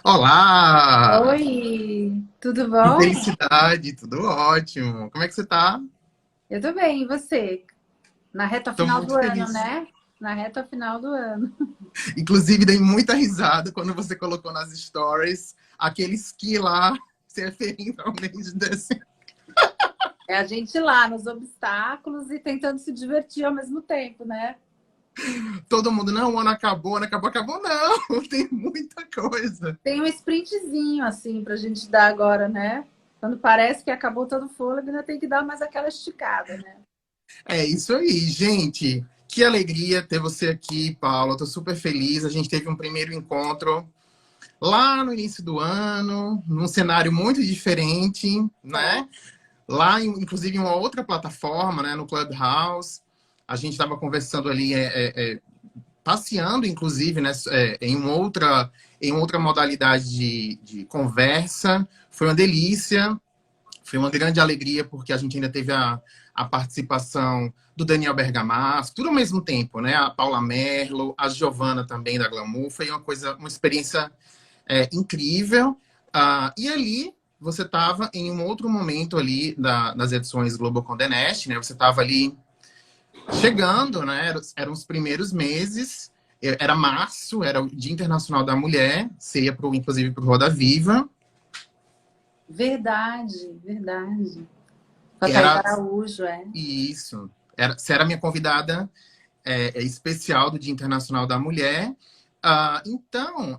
Olá! Oi, tudo Que bom? felicidade, tudo ótimo. Como é que você tá? Eu tô bem, e você? Na reta Tô final muito do ano, feliz. né? Na reta final do ano. Inclusive, dei muita risada quando você colocou nas stories aquele esqui lá, se referindo ao mês de dezembro. É a gente lá nos obstáculos e tentando se divertir ao mesmo tempo, né? Todo mundo, não, o ano acabou, acabou, não, tem muita coisa. Tem um sprintzinho assim pra gente dar agora, né? Quando parece que acabou todo o fôlego, ainda tem que dar mais aquela esticada, né? É isso aí, gente. Que alegria ter você aqui, Paula. Tô super feliz. A gente teve um primeiro encontro lá no início do ano, num cenário muito diferente, É, né? Lá, inclusive, em uma outra plataforma, né, no Clubhouse, a gente estava conversando ali, passeando, inclusive, né, em outra modalidade de conversa. Foi uma delícia, foi uma grande alegria, porque a gente ainda teve a participação do Daniel Bergamasco, tudo ao mesmo tempo, né? A Paula Merlo, a Giovana também da Glamour. Foi uma experiência incrível. E ali você estava em um outro momento ali das edições Globo Condé Nast, né? Você estava ali chegando, né? Eram os primeiros meses. Era março, era o Dia Internacional da Mulher. Você ia inclusive para o Roda Viva. verdade, verdade. Com a Thaís Era Araújo, é. isso. Você era minha convidada especial do Dia Internacional da Mulher. Então,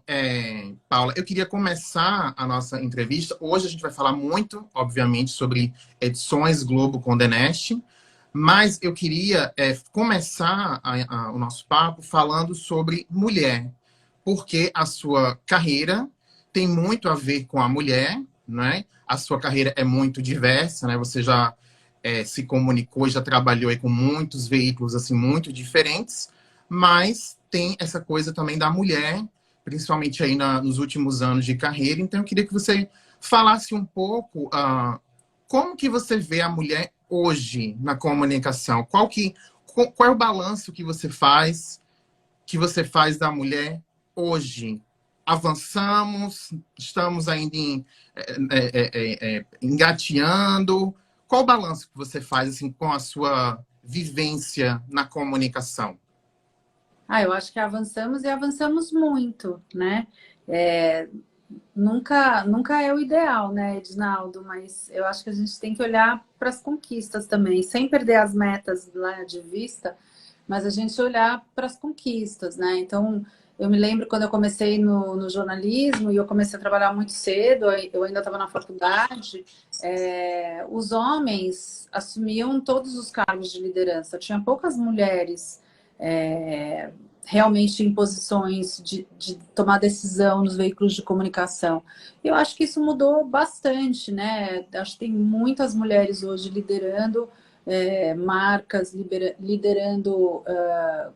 Paula, eu queria começar a nossa entrevista. Hoje a gente vai falar muito, obviamente, sobre edições Globo Condé Nast, mas eu queria começar o nosso papo falando sobre mulher, porque a sua carreira tem muito a ver com a mulher, né? A sua carreira é muito diversa, né? Você já se comunicou, já trabalhou aí com muitos veículos assim muito diferentes, mas tem essa coisa também da mulher, principalmente aí nos últimos anos de carreira. Então eu queria que você falasse um pouco como que você vê a mulher hoje na comunicação. Qual é o balanço que você faz da mulher hoje? Avançamos, estamos ainda engateando. Qual o balanço que você faz assim, com a sua vivência na comunicação? Ah, eu acho que avançamos e avançamos muito, né? É, nunca é o ideal, né, Edinaldo? Mas eu acho que a gente tem que olhar para as conquistas também, sem perder as metas lá de vista, mas a gente olhar para as conquistas, né? Então, eu me lembro quando eu comecei no jornalismo e eu comecei a trabalhar muito cedo, eu ainda estava na faculdade, os homens assumiam todos os cargos de liderança, tinha poucas mulheres. é, Realmente em posições de tomar decisão nos veículos de comunicação. Eu acho que isso mudou bastante, né? Acho que tem muitas mulheres hoje liderando marcas, liderando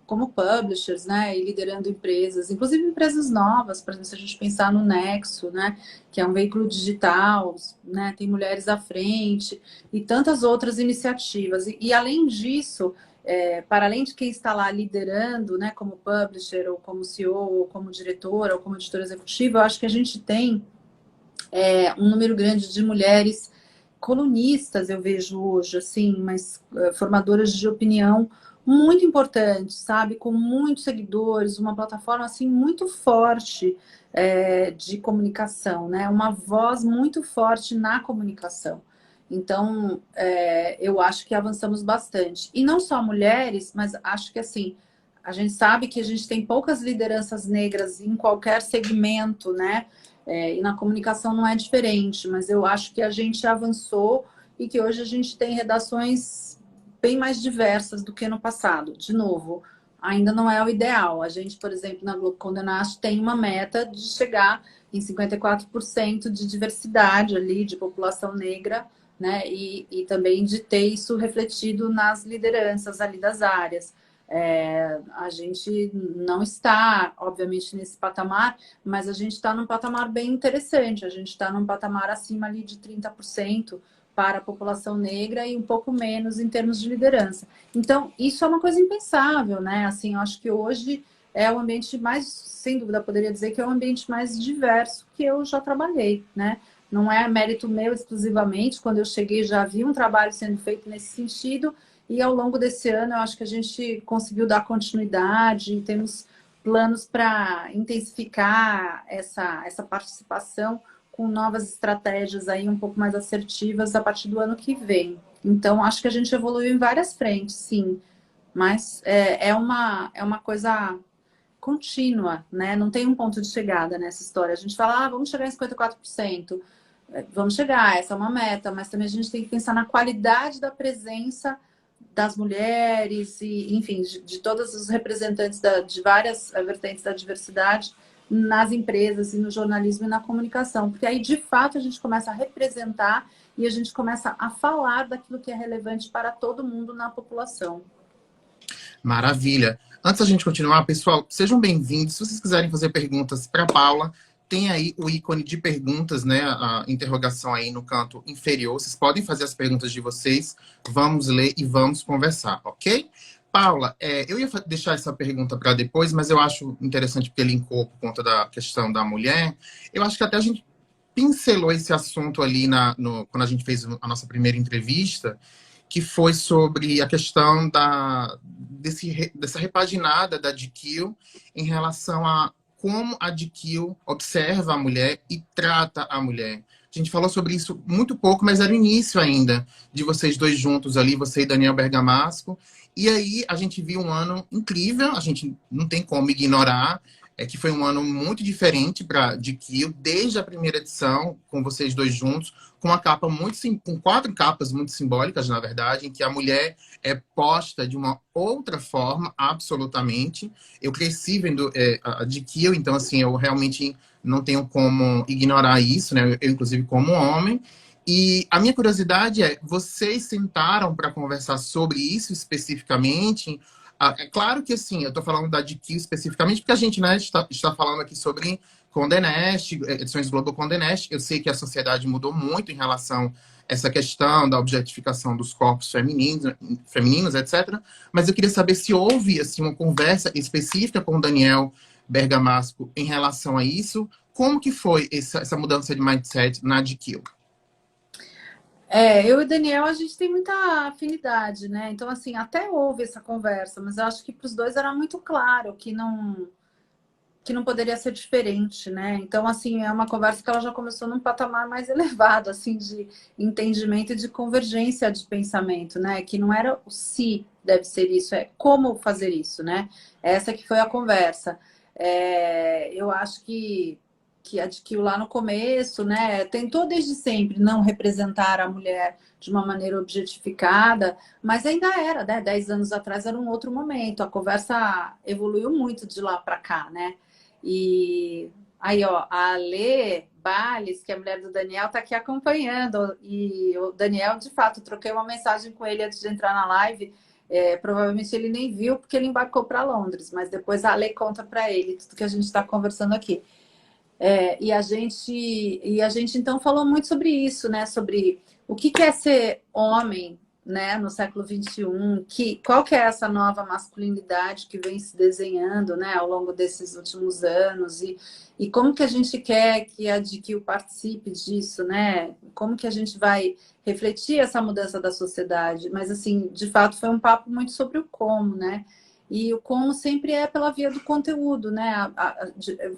como publishers, né? E liderando empresas, inclusive empresas novas, por exemplo, se a gente pensar no Nexo, né? Que é um veículo digital, né? Tem mulheres à frente e tantas outras iniciativas. E além disso, para além de quem está lá liderando, né, como publisher, ou como CEO, ou como diretora, ou como editora executiva, eu acho que a gente tem um número grande de mulheres colunistas, eu vejo hoje, assim, mas formadoras de opinião muito importantes, sabe? Com muitos seguidores, uma plataforma, assim, muito forte de comunicação, né? Uma voz muito forte na comunicação. Então, eu acho que avançamos bastante. E não só mulheres, mas acho que, assim, a gente sabe que a gente tem poucas lideranças negras em qualquer segmento, né? E na comunicação não é diferente, mas eu acho que a gente avançou e que hoje a gente tem redações bem mais diversas do que no passado. De novo, ainda não é o ideal. A gente, por exemplo, na Globo Condenaste tem uma meta de chegar em 54% de diversidade ali, de população negra, né? E também de ter isso refletido nas lideranças ali das áreas. A gente não está, obviamente, nesse patamar, mas a gente está num patamar bem interessante. A gente está num patamar acima ali de 30% para a população negra e um pouco menos em termos de liderança. Então, isso é uma coisa impensável, né? Assim, eu acho que hoje é o ambiente mais, sem dúvida, poderia dizer que é o ambiente mais diverso que eu já trabalhei, né? Não é mérito meu exclusivamente. Quando eu cheguei, já havia um trabalho sendo feito nesse sentido, e ao longo desse ano, eu acho que a gente conseguiu dar continuidade, e temos planos para intensificar essa participação com novas estratégias aí um pouco mais assertivas a partir do ano que vem. Então, acho que a gente evoluiu em várias frentes, sim, mas é uma coisa contínua, né? Não tem um ponto de chegada nessa história. A gente fala, vamos chegar em 54%. Vamos chegar, essa é uma meta, mas também a gente tem que pensar na qualidade da presença das mulheres e, enfim, de todos os representantes de várias vertentes da diversidade nas empresas e no jornalismo e na comunicação, porque aí, de fato, a gente começa a representar e a gente começa a falar daquilo que é relevante para todo mundo na população. Maravilha. Antes da gente continuar, pessoal, sejam bem-vindos. Se vocês quiserem fazer perguntas para Paula, tem aí o ícone de perguntas, né? A interrogação aí no canto inferior. Vocês podem fazer as perguntas de vocês. Vamos ler e vamos conversar, ok? Paula, eu ia deixar essa pergunta para depois, mas eu acho interessante porque linkou por conta da questão da mulher. Eu acho que até a gente pincelou esse assunto ali quando a gente fez a nossa primeira entrevista, que foi sobre a questão dessa repaginada da GQ em relação a como a GQ observa a mulher e trata a mulher. A gente falou sobre isso muito pouco, mas era o início ainda de vocês dois juntos ali, você e Daniel Bergamasco. E aí a gente viu um ano incrível, a gente não tem como ignorar, que foi um ano muito diferente para GQ, desde a primeira edição, com vocês dois juntos, com uma capa com 4 capas muito simbólicas, na verdade, em que a mulher é posta de uma outra forma, absolutamente. Eu cresci vendo a GQ, então, assim, eu realmente não tenho como ignorar isso, né? Eu, inclusive, como homem. E a minha curiosidade vocês sentaram para conversar sobre isso especificamente? É claro que, assim, eu estou falando da GQ especificamente, porque a gente, né, está falando aqui sobre Condé Nast, edições Globo Condé Nast. Eu sei que a sociedade mudou muito em relação a essa questão da objetificação dos corpos femininos, etc. Mas eu queria saber se houve assim, uma conversa específica com o Daniel Bergamasco em relação a isso. Como que foi essa mudança de mindset na GQ? Eu e o Daniel, a gente tem muita afinidade, né? Então, assim, até houve essa conversa, mas eu acho que para os dois era muito claro que não poderia ser diferente, né? Então, assim, é uma conversa que ela já começou num patamar mais elevado, assim, de entendimento e de convergência de pensamento, né? Que não era o se deve ser isso, é como fazer isso, né? Essa que foi a conversa. Eu acho que adquiriu lá no começo, né? Tentou desde sempre não representar a mulher de uma maneira objetificada, mas ainda era, né? 10 anos atrás era um outro momento. A conversa evoluiu muito de lá para cá, né? E aí, ó, a Alê Bales, que é a mulher do Daniel, está aqui acompanhando. E o Daniel, de fato, troquei uma mensagem com ele antes de entrar na live. Provavelmente ele nem viu porque ele embarcou para Londres, mas depois a Alê conta para ele tudo que a gente está conversando aqui. E a gente então falou muito sobre isso, né? Sobre o que é ser homem, né? No século XXI, qual que é essa nova masculinidade que vem se desenhando, né? Ao longo desses últimos anos e como que a gente quer que a GQ participe disso, né? Como que a gente vai refletir essa mudança da sociedade? Mas assim, de fato, foi um papo muito sobre o como, né? E o como sempre é pela via do conteúdo, né?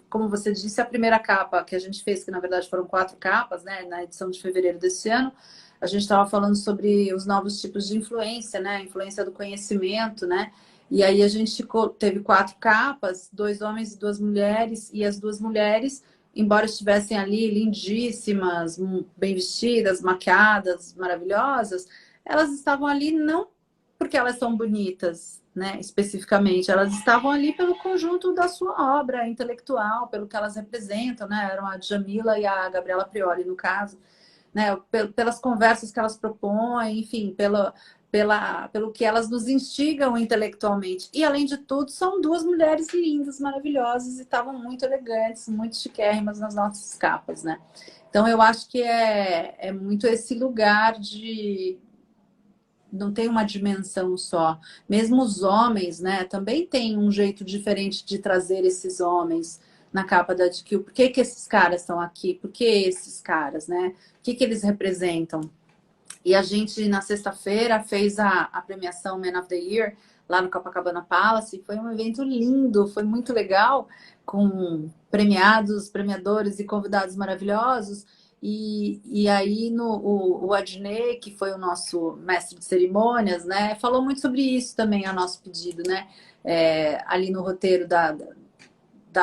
Como você disse, a primeira capa que a gente fez, que na verdade foram 4 capas, né? Na edição de fevereiro desse ano, a gente estava falando sobre os novos tipos de influência, né? A influência do conhecimento, né? E aí a gente teve 4 capas, 2 homens e 2 mulheres, e as 2 mulheres, embora estivessem ali lindíssimas, bem vestidas, maquiadas, maravilhosas, elas estavam ali não porque elas são bonitas, né, especificamente, elas estavam ali pelo conjunto da sua obra intelectual, pelo que elas representam, né, eram a Djamila e a Gabriela Prioli, no caso, né, pelas conversas que elas propõem, enfim, pelo que elas nos instigam intelectualmente. E, além de tudo, são 2 mulheres lindas, maravilhosas, e estavam muito elegantes, muito chiquérrimas nas nossas capas, né. Então, eu acho que é muito esse lugar não tem uma dimensão só. Mesmo os homens, né, também tem um jeito diferente de trazer esses homens na capa da GQ. Por que que esses caras estão aqui? Por que esses caras, né? O que que eles representam? E a gente, na sexta-feira, fez a premiação Man of the Year lá no Copacabana Palace. Foi um evento lindo, foi muito legal, com premiados, premiadores e convidados maravilhosos. E aí o Adnet, que foi o nosso mestre de cerimônias, né, falou muito sobre isso também, a nosso pedido, né? Ali no roteiro da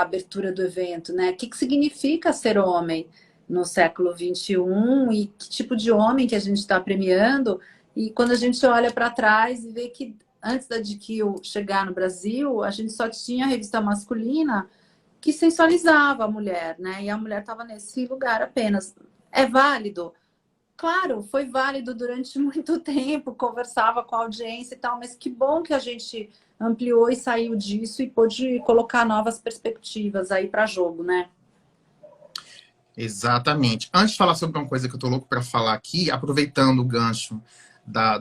abertura do evento, né? O que significa ser homem no século XXI e que tipo de homem que a gente está premiando. E quando a gente olha para trás e vê que antes da GQ chegar no Brasil, a gente só tinha a revista masculina que sensualizava a mulher, né? E a mulher estava nesse lugar apenas. É válido? Claro, foi válido durante muito tempo, conversava com a audiência e tal, mas que bom que a gente ampliou e saiu disso e pôde colocar novas perspectivas aí para jogo, né? Exatamente. Antes de falar sobre uma coisa que eu tô louco para falar aqui, aproveitando o gancho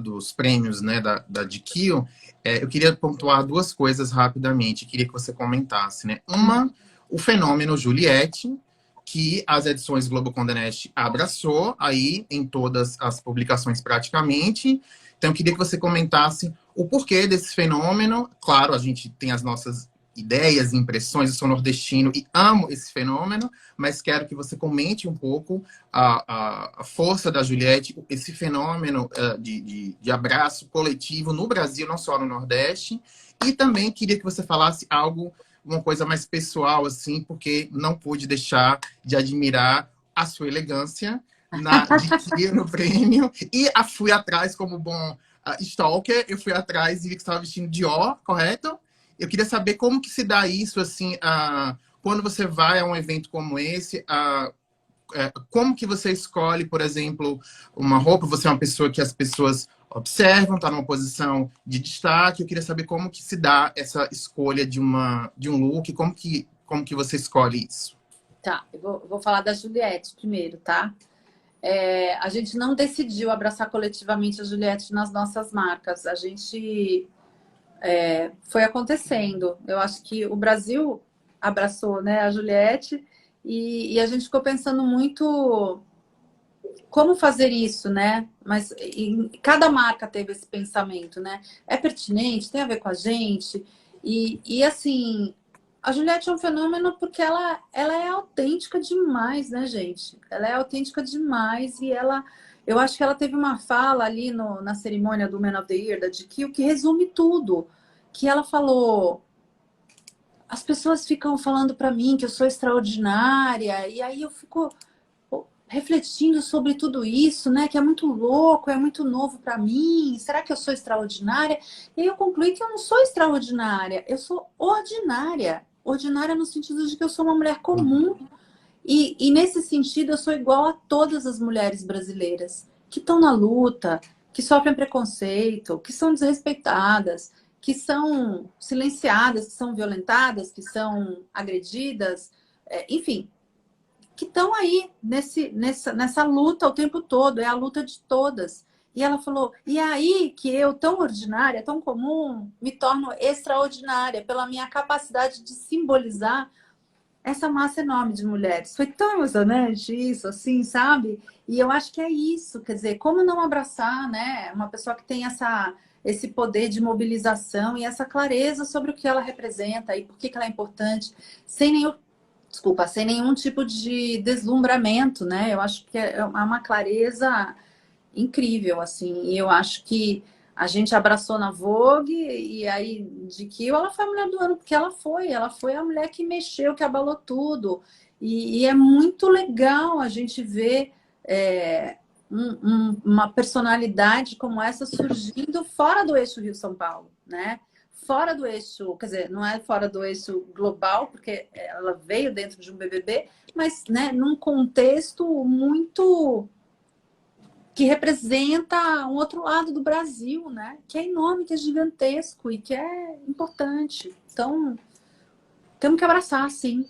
dos prêmios, né, da GQ, eu queria pontuar duas coisas rapidamente. Queria que você comentasse, né? Uma, o fenômeno Juliette, que as edições Globo Condé Nast abraçou aí em todas as publicações praticamente. Então, eu queria que você comentasse o porquê desse fenômeno. Claro, a gente tem as nossas ideias, impressões, eu sou nordestino e amo esse fenômeno, mas quero que você comente um pouco a força da Juliette, esse fenômeno de abraço coletivo no Brasil, não só no Nordeste, e também queria que você falasse algo, uma coisa mais pessoal, assim, porque não pude deixar de admirar a sua elegância no prêmio, e fui atrás como bom stalker, eu fui atrás e vi que estava vestindo Dior, correto? Eu queria saber como que se dá isso, assim, quando você vai a um evento como esse, como que você escolhe, por exemplo, uma roupa? Você é uma pessoa que as pessoas observam, está numa posição de destaque. Eu queria saber como que se dá essa escolha de um look, como que você escolhe isso? Tá, eu vou falar da Juliette primeiro, tá? A gente não decidiu abraçar coletivamente a Juliette nas nossas marcas. A gente foi acontecendo. Eu acho que o Brasil abraçou, né, a Juliette e a gente ficou pensando muito como fazer isso, né? Mas cada marca teve esse pensamento, né? É pertinente, tem a ver com a gente. E assim, a Juliette é um fenômeno porque ela é autêntica demais, né, gente? Ela é autêntica demais e eu acho que ela teve uma fala ali na cerimônia do Man of the Year, da GQ, que resume tudo. Que ela falou: as pessoas ficam falando para mim que eu sou extraordinária, e aí eu fico refletindo sobre tudo isso, né? Que é muito louco, é muito novo para mim. Será que eu sou extraordinária? E aí eu concluí que eu não sou extraordinária, eu sou ordinária. Ordinária no sentido de que eu sou uma mulher comum. E nesse sentido, eu sou igual a todas as mulheres brasileiras que estão na luta, que sofrem preconceito, que são desrespeitadas, que são silenciadas, que são violentadas, que são agredidas, enfim, que estão aí nessa luta o tempo todo, é a luta de todas. E ela falou, e aí que eu, tão ordinária, tão comum, me torno extraordinária pela minha capacidade de simbolizar essa massa enorme de mulheres. Foi tão emocionante isso, assim, sabe? E eu acho que é isso, quer dizer, como não abraçar, né? Uma pessoa que tem esse poder de mobilização e essa clareza sobre o que ela representa e por que ela é importante, sem nenhum tipo de deslumbramento, né? Eu acho que é uma clareza incrível, assim. E eu acho que a gente abraçou na Vogue e aí de que ela foi a mulher do ano, porque ela foi a mulher que mexeu, que abalou tudo. E é muito legal a gente ver uma personalidade como essa surgindo fora do eixo Rio-São Paulo, né? Fora do eixo, quer dizer, não é fora do eixo global, porque ela veio dentro de um BBB, mas, né, num contexto muito que representa um outro lado do Brasil, né? Que é enorme, que é gigantesco e que é importante. Então, temos que abraçar, sim.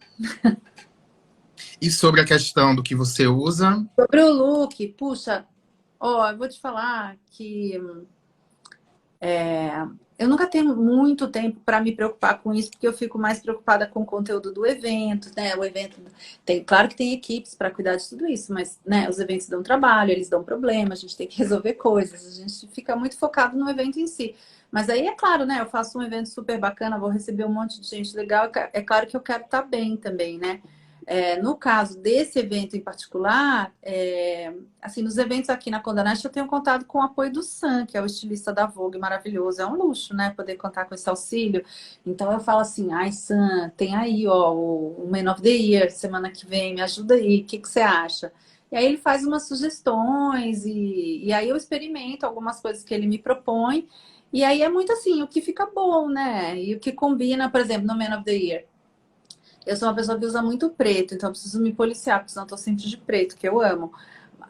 E sobre a questão do que você usa? Sobre o look, puxa, ó, eu vou te falar que Eu nunca tenho muito tempo para me preocupar com isso, porque eu fico mais preocupada com o conteúdo do evento, né? O evento tem, claro que tem equipes para cuidar de tudo isso, mas né, os eventos dão trabalho, eles dão problema, a gente tem que resolver coisas, a gente fica muito focado no evento em si. Mas aí é claro, né? Eu faço um evento super bacana, vou receber um monte de gente legal, é claro que eu quero estar bem também, né? No caso desse evento em particular, assim, nos eventos aqui na Condé Nast eu tenho contado com o apoio do Sam, que é o estilista da Vogue, maravilhoso. É um luxo, né, poder contar com esse auxílio. Então eu falo assim, ai, Sam, tem aí, ó, o Man of the Year, semana que vem, me ajuda aí, o que que você acha? E aí ele faz umas sugestões e aí eu experimento algumas coisas que ele me propõe. E aí é muito assim, o que fica bom, né? E o que combina, por exemplo, no Man of the Year. Eu sou uma pessoa que usa muito preto, então eu preciso me policiar, porque senão eu tô sempre de preto, que eu amo.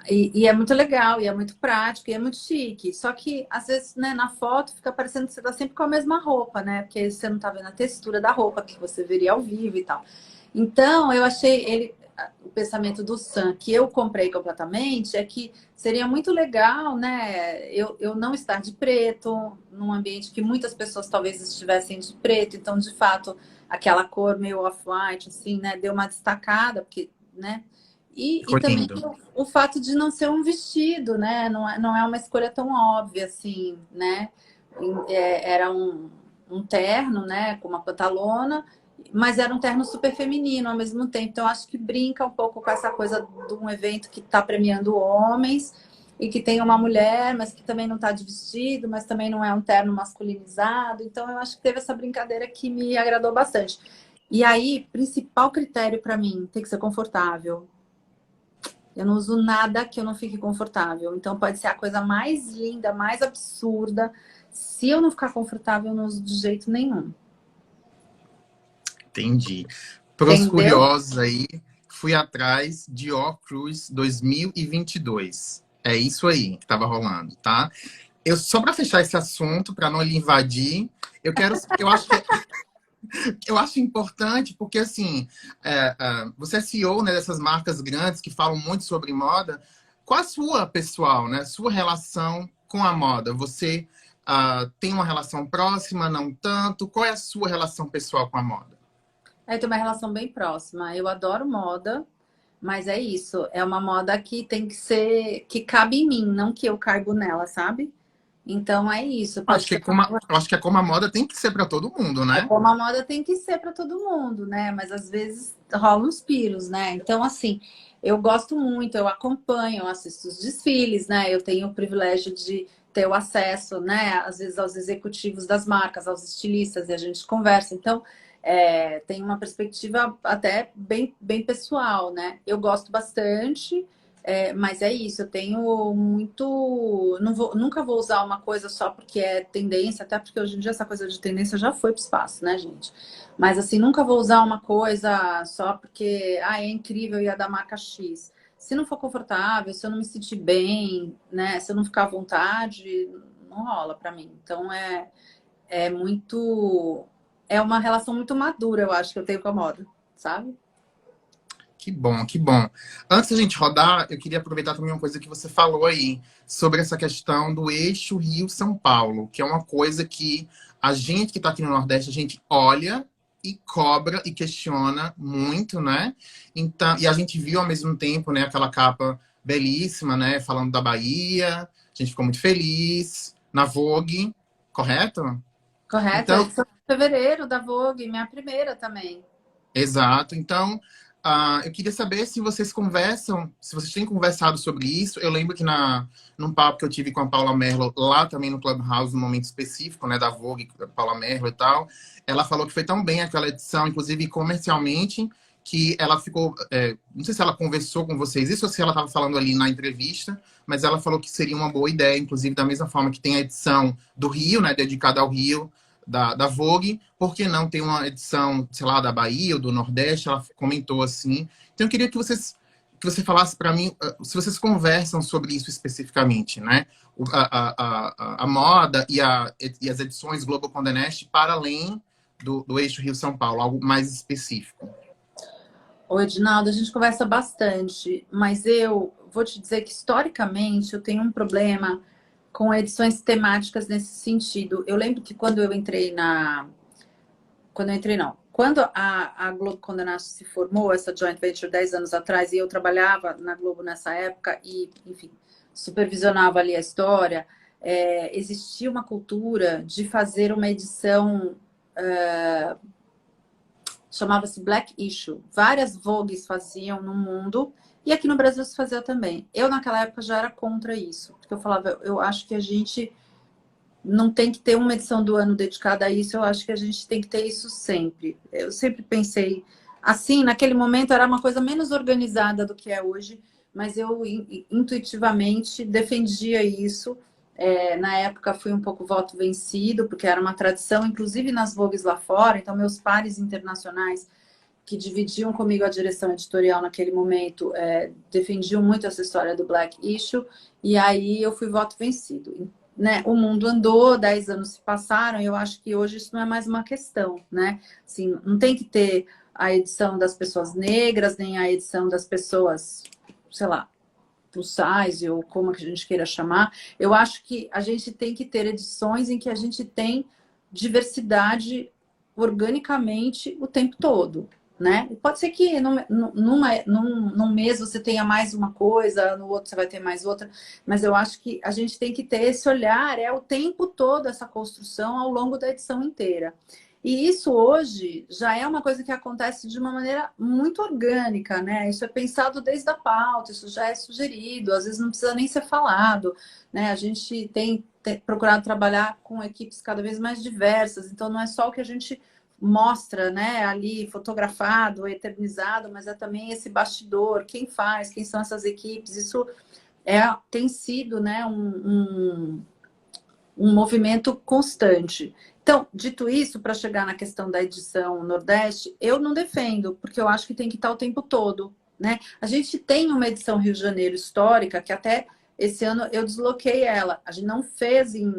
E é muito legal, e é muito prático, e é muito chique. Só que, às vezes, né, na foto fica parecendo que você tá sempre com a mesma roupa, né? Porque você não tá vendo a textura da roupa que você veria ao vivo e tal. Então, eu achei o pensamento do Sam, que eu comprei completamente, é que seria muito legal, né? Eu não estar de preto, num ambiente que muitas pessoas talvez estivessem de preto, então, de fato, aquela cor meio off-white, assim, né? Deu uma destacada, porque, né? E Ficou também lindo. o fato de não ser um vestido, né? Não é uma escolha tão óbvia assim, né? Era um terno, né? Com uma pantalona, mas era um terno super feminino ao mesmo tempo. Então, acho que brinca um pouco com essa coisa de um evento que está premiando homens e que tem uma mulher, mas que também não está de vestido, mas também não é um terno masculinizado. Então, eu acho que teve essa brincadeira que me agradou bastante. E aí, principal critério para mim, tem que ser confortável. Eu não uso nada que eu não fique confortável. Então pode ser a coisa mais linda, mais absurda. Se eu não ficar confortável, eu não uso de jeito nenhum. Entendi. Para os Entendeu? curiosos aí, fui atrás de Dior Cruise 2022. É isso aí que estava rolando, tá? Só para fechar esse assunto, para não lhe invadir, eu acho importante porque assim, você é CEO, né, dessas marcas grandes que falam muito sobre moda. Qual a sua pessoal, né, sua relação com a moda? Você tem uma relação próxima, não tanto? Qual é a sua relação pessoal com a moda? Aí tem uma relação bem próxima. Eu adoro moda, mas é isso. É uma moda que tem que ser, que cabe em mim, não que eu caibo nela, sabe? Então é isso. Pode ser Eu acho que é como a moda tem que ser para todo mundo, né? como a moda tem que ser para todo mundo, né? Mas às vezes rolam uns piros, né? Então, assim, eu gosto muito, eu acompanho, eu assisto os desfiles, né? Eu tenho o privilégio de ter o acesso, né? Às vezes aos executivos das marcas, aos estilistas, e a gente conversa. Então, tem uma perspectiva até bem, bem pessoal, né? Eu gosto bastante. Mas é isso, eu tenho muito. Nunca vou usar uma coisa só porque é tendência, até porque hoje em dia essa coisa de tendência já foi para o espaço, né, gente? Mas assim, nunca vou usar uma coisa só porque é incrível e é da marca X. Se não for confortável, se eu não me sentir bem, né? Se eu não ficar à vontade, não rola para mim. Então é muito. É uma relação muito madura, eu acho que eu tenho com a moda, sabe? Que bom, que bom. Antes da gente rodar, eu queria aproveitar também uma coisa que você falou aí sobre essa questão do eixo Rio-São Paulo, que é uma coisa que a gente que está aqui no Nordeste, a gente olha e cobra e questiona muito, né? Então, e a gente viu ao mesmo tempo, né, aquela capa belíssima, né, falando da Bahia. A gente ficou muito feliz na Vogue, correto? Correto? É Então, edição de fevereiro da Vogue, minha primeira também. exato. Então, eu queria saber se vocês conversam, se vocês têm conversado sobre isso. Eu lembro que num papo que eu tive com a Paula Merlo, lá também no Clubhouse, no momento específico, né, da Vogue, Paula Merlo e tal, ela falou que foi tão bem aquela edição, inclusive comercialmente, que ela ficou. Não sei se ela conversou com vocês isso ou se ela estava falando ali na entrevista, mas ela falou que seria uma boa ideia, inclusive da mesma forma que tem a edição do Rio, né, dedicada ao Rio da Vogue, por que não tem uma edição, sei lá, da Bahia ou do Nordeste? Ela comentou assim. Então eu queria que você falasse para mim se vocês conversam sobre isso especificamente, né? A moda e as edições Globo Condé Nast para além do eixo Rio-São Paulo, algo mais específico. Ô, Edinaldo, a gente conversa bastante, mas eu vou te dizer que historicamente eu tenho um problema com edições temáticas nesse sentido. Eu lembro que quando eu entrei na... Quando eu entrei, não. Quando a Globo Conde Nast se formou, essa joint venture 10 anos atrás, e eu trabalhava na Globo nessa época e, enfim, supervisionava ali a história, existia uma cultura de fazer uma edição, chamava-se Black Issue. Várias Vogues faziam no mundo e aqui no Brasil se fazia também. Eu, naquela época, já era contra isso, porque eu falava, eu acho que a gente não tem que ter uma edição do ano dedicada a isso, eu acho que a gente tem que ter isso sempre. Eu sempre pensei assim, naquele momento era uma coisa menos organizada do que é hoje, mas eu intuitivamente defendia isso. Na época fui um pouco voto vencido, porque era uma tradição, inclusive nas Vogues lá fora, então meus pares internacionais que dividiam comigo a direção editorial naquele momento, defendiam muito essa história do Black Issue, e aí eu fui voto vencido. Né? O mundo andou, 10 anos se passaram, e eu acho que hoje isso não é mais uma questão, né? Assim, não tem que ter a edição das pessoas negras, nem a edição das pessoas, sei lá, plus size, ou como que a gente queira chamar. Eu acho que a gente tem que ter edições em que a gente tem diversidade organicamente o tempo todo. Né? Pode ser que num mês você tenha mais uma coisa, no outro você vai ter mais outra, mas eu acho que a gente tem que ter esse olhar, o tempo todo essa construção ao longo da edição inteira. E isso hoje já é uma coisa que acontece de uma maneira muito orgânica, né? Isso é pensado desde a pauta, isso já é sugerido, às vezes não precisa nem ser falado, né? A gente tem procurado trabalhar com equipes cada vez mais diversas, então não é só o que a gente mostra, né, ali fotografado, eternizado, mas é também esse bastidor, quem faz, quem são essas equipes, isso tem sido, né, um movimento constante. Então, dito isso, para chegar na questão da edição Nordeste, eu não defendo, porque eu acho que tem que estar o tempo todo, né? A gente tem uma edição Rio de Janeiro histórica, que até esse ano eu desloquei ela. A gente não fez em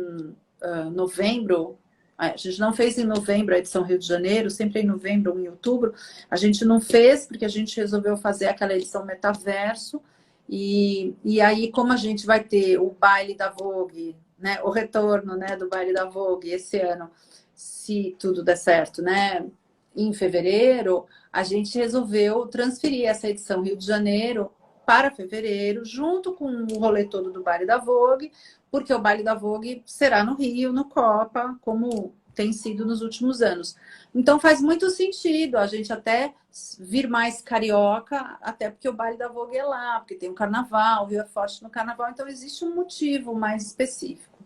novembro. A gente não fez em novembro a edição Rio de Janeiro, sempre em novembro ou em outubro. A gente não fez porque a gente resolveu fazer aquela edição metaverso. E aí, como a gente vai ter o baile da Vogue, né, o retorno, né, do baile da Vogue esse ano, se tudo der certo, né, em fevereiro, a gente resolveu transferir essa edição Rio de Janeiro para fevereiro, junto com o rolê todo do baile da Vogue, porque o baile da Vogue será no Rio, no Copa, como tem sido nos últimos anos. Então faz muito sentido a gente até vir mais carioca, até porque o baile da Vogue é lá, porque tem o carnaval, o Rio é forte no carnaval, então existe um motivo mais específico.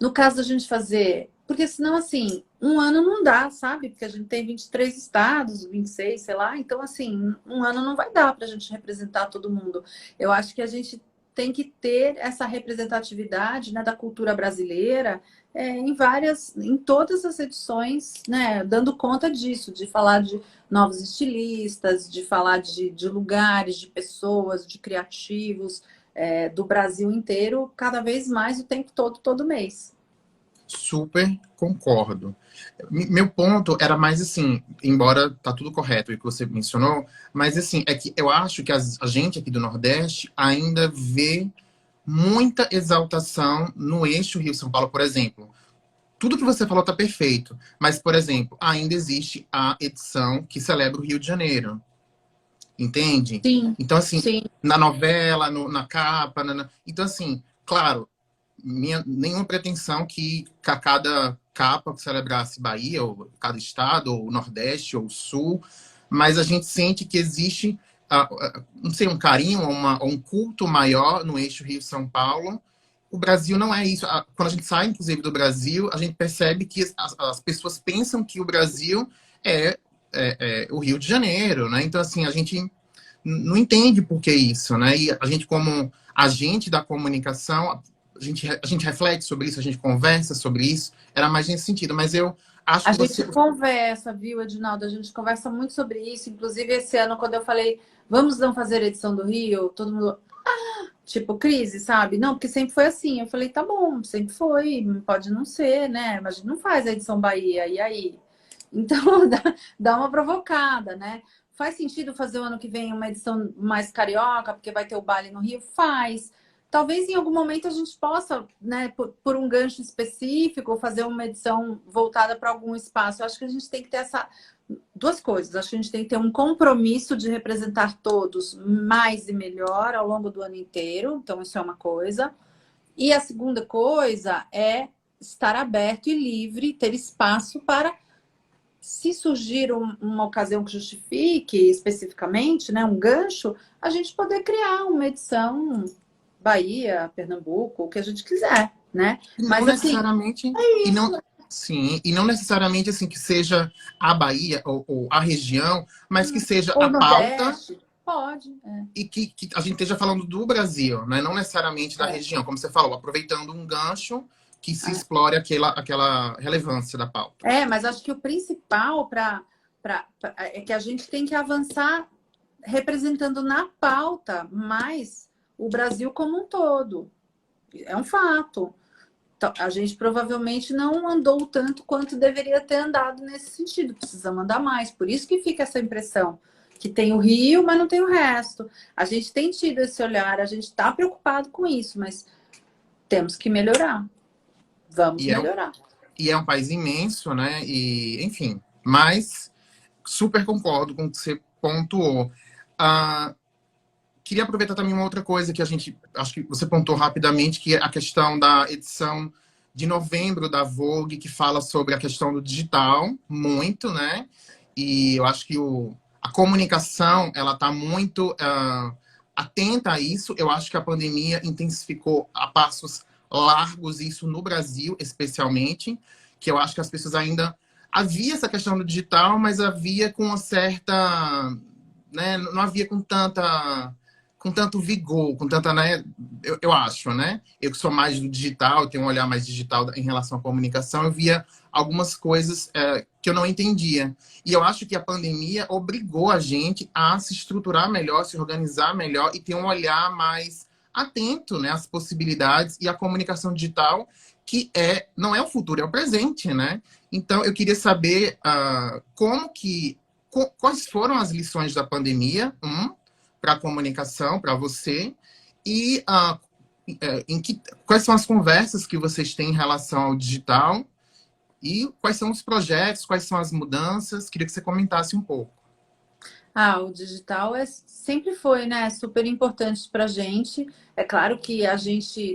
No caso da gente fazer... Porque senão, assim, um ano não dá, sabe? Porque a gente tem 23 estados, 26, sei lá. Então, assim, um ano não vai dar para a gente representar todo mundo. Eu acho que a gente tem que ter essa representatividade, né, da cultura brasileira em todas as edições, né, dando conta disso, de falar de novos estilistas, de falar de lugares, de pessoas, de criativos, do Brasil inteiro, cada vez mais o tempo todo, todo mês. Super concordo. Meu ponto era mais assim, embora tá tudo correto o que você mencionou, mas assim, é que eu acho que a gente aqui do Nordeste ainda vê muita exaltação no eixo Rio-São Paulo, por exemplo. Tudo que você falou tá perfeito, mas, por exemplo, ainda existe a edição que celebra o Rio de Janeiro, entende? Sim, Então, assim, sim. na novela, na capa, então, assim, claro, nenhuma pretensão que cada capa celebrasse Bahia, ou cada estado, ou Nordeste, ou Sul, mas a gente sente que existe, não sei, um carinho ou um culto maior no eixo Rio-São Paulo. O Brasil não é isso. Quando a gente sai, inclusive, do Brasil, a gente percebe que as pessoas pensam que o Brasil é o Rio de Janeiro, né? Então, assim, a gente não entende por que isso, né? E a gente, como agente da comunicação, a gente reflete sobre isso, a gente conversa sobre isso, era mais nesse sentido, mas eu acho A que gente você... conversa, viu, Edinaldo? A gente conversa muito sobre isso. Inclusive, esse ano, quando eu falei, vamos não fazer a edição do Rio, todo mundo, tipo, crise, sabe? Não, porque sempre foi assim. Eu falei, tá bom, sempre foi, pode não ser, né? Mas a gente não faz a edição Bahia, e aí? Então, dá uma provocada, né? Faz sentido fazer o ano que vem uma edição mais carioca, porque vai ter o baile no Rio? Faz. talvez em algum momento a gente possa, né, por um gancho específico, fazer uma edição voltada para algum espaço. Eu acho que a gente tem que ter duas coisas. Acho que a gente tem que ter um compromisso de representar todos mais e melhor ao longo do ano inteiro. Então, isso é uma coisa. E a segunda coisa é estar aberto e livre, ter espaço para, se surgir uma ocasião que justifique especificamente, né, um gancho, a gente poder criar uma edição Bahia, Pernambuco, o que a gente quiser, né? Não Mas assim, necessariamente, é e isso. não, sim, e não necessariamente assim que seja a Bahia ou a região, mas que seja Ou a pauta Nordeste, pode. e que a gente esteja falando do Brasil, né? Não necessariamente da É, região, como você falou, aproveitando um gancho que se é. explore aquela relevância da pauta. Mas acho que o principal é que a gente tem que avançar representando na pauta mais o Brasil como um todo. É um fato. Então, a gente provavelmente não andou tanto quanto deveria ter andado nesse sentido. Precisamos andar mais. Por isso que fica essa impressão que tem o Rio, mas não tem o resto. A gente tem tido esse olhar, a gente está preocupado com isso, mas temos que melhorar. Vamos E é, melhorar. e é um país imenso, né? E, enfim, mas super concordo com o que você pontuou. Ah, queria aproveitar também uma outra coisa que a gente, acho que você pontuou rapidamente, que é a questão da edição de novembro da Vogue, que fala sobre a questão do digital, muito, né? E eu acho que a comunicação, ela está muito atenta a isso. Eu acho que a pandemia intensificou a passos largos isso no Brasil, especialmente, que eu acho que as pessoas ainda... Havia essa questão do digital, mas havia com uma certa... Né, não havia com tanto vigor, com tanta, né? Eu acho, né? Eu que sou mais do digital, tenho um olhar mais digital em relação à comunicação, eu via algumas coisas que eu não entendia. E eu acho que a pandemia obrigou a gente a se estruturar melhor, se organizar melhor e ter um olhar mais atento, né, às possibilidades e à comunicação digital, que não é o futuro, é o presente, né? Então, eu queria saber quais foram as lições da pandemia, para a comunicação, para você, e quais são as conversas que vocês têm em relação ao digital e quais são os projetos, quais são as mudanças. Queria que você comentasse um pouco. O digital sempre foi, né, super importante para a gente. É claro que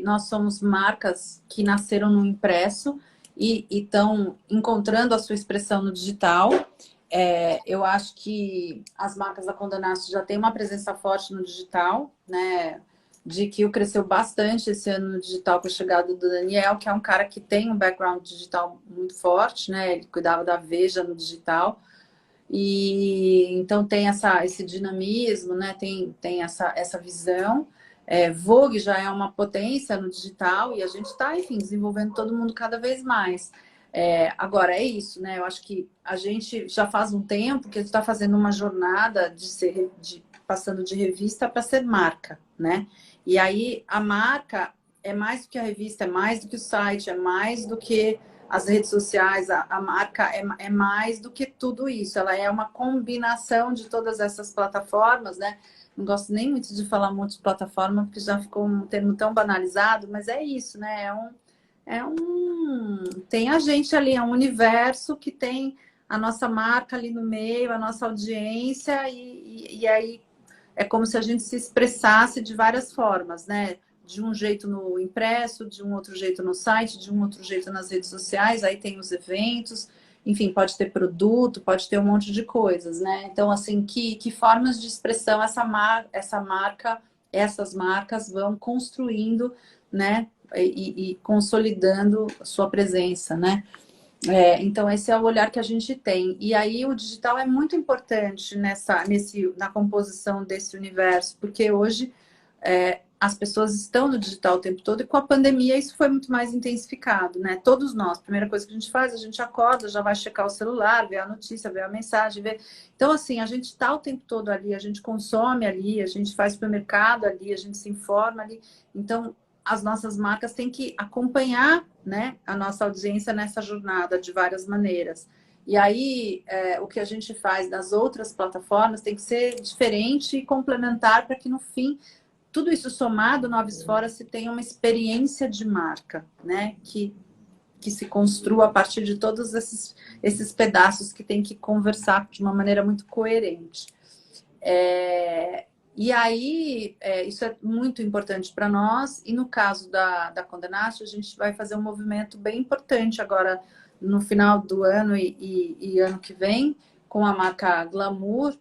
nós somos marcas que nasceram no impresso e estão encontrando a sua expressão no digital. Eu acho que as marcas da Condé Nast já têm uma presença forte no digital, né? GQ cresceu bastante esse ano no digital com a chegada do Daniel, que é um cara que tem um background digital muito forte, né? Ele cuidava da Veja no digital. E então tem esse dinamismo, né? Tem essa visão. Vogue já é uma potência no digital e a gente está, enfim, desenvolvendo todo mundo cada vez mais. Agora é isso, né? Eu acho que a gente já faz um tempo que a gente está fazendo uma jornada passando de revista para ser marca, né? E aí a marca é mais do que a revista, é mais do que o site, é mais do que as redes sociais, a marca é mais do que tudo isso. Ela é uma combinação de todas essas plataformas, né? Não gosto nem muito de falar multiplataforma, porque já ficou um termo tão banalizado, mas é isso, né? Tem a gente ali, é um universo que tem a nossa marca ali no meio, a nossa audiência, e aí é como se a gente se expressasse de várias formas, né? De um jeito no impresso, de um outro jeito no site, de um outro jeito nas redes sociais, aí tem os eventos, enfim, pode ter produto, pode ter um monte de coisas, né? Então, assim, que formas de expressão essas marcas vão construindo, né? E consolidando sua presença, né? Então, esse é o olhar que a gente tem. E aí, o digital é muito importante na composição desse universo, porque hoje as pessoas estão no digital o tempo todo e com a pandemia isso foi muito mais intensificado, né? Todos nós, a primeira coisa que a gente faz, a gente acorda, já vai checar o celular, ver a notícia, ver a mensagem, ver... Então, assim, a gente está o tempo todo ali, a gente consome ali, a gente faz supermercado ali, a gente se informa ali. Então, as nossas marcas têm que acompanhar, né, a nossa audiência nessa jornada de várias maneiras. E aí, o que a gente faz nas outras plataformas tem que ser diferente e complementar para que, no fim, tudo isso somado, Noves Fora se tem uma experiência de marca, né? Que se construa a partir de todos esses pedaços que tem que conversar de uma maneira muito coerente. E aí, isso é muito importante para nós. E no caso da Condenast, a gente vai fazer um movimento bem importante agora no final do ano e ano que vem, com a marca Glamour.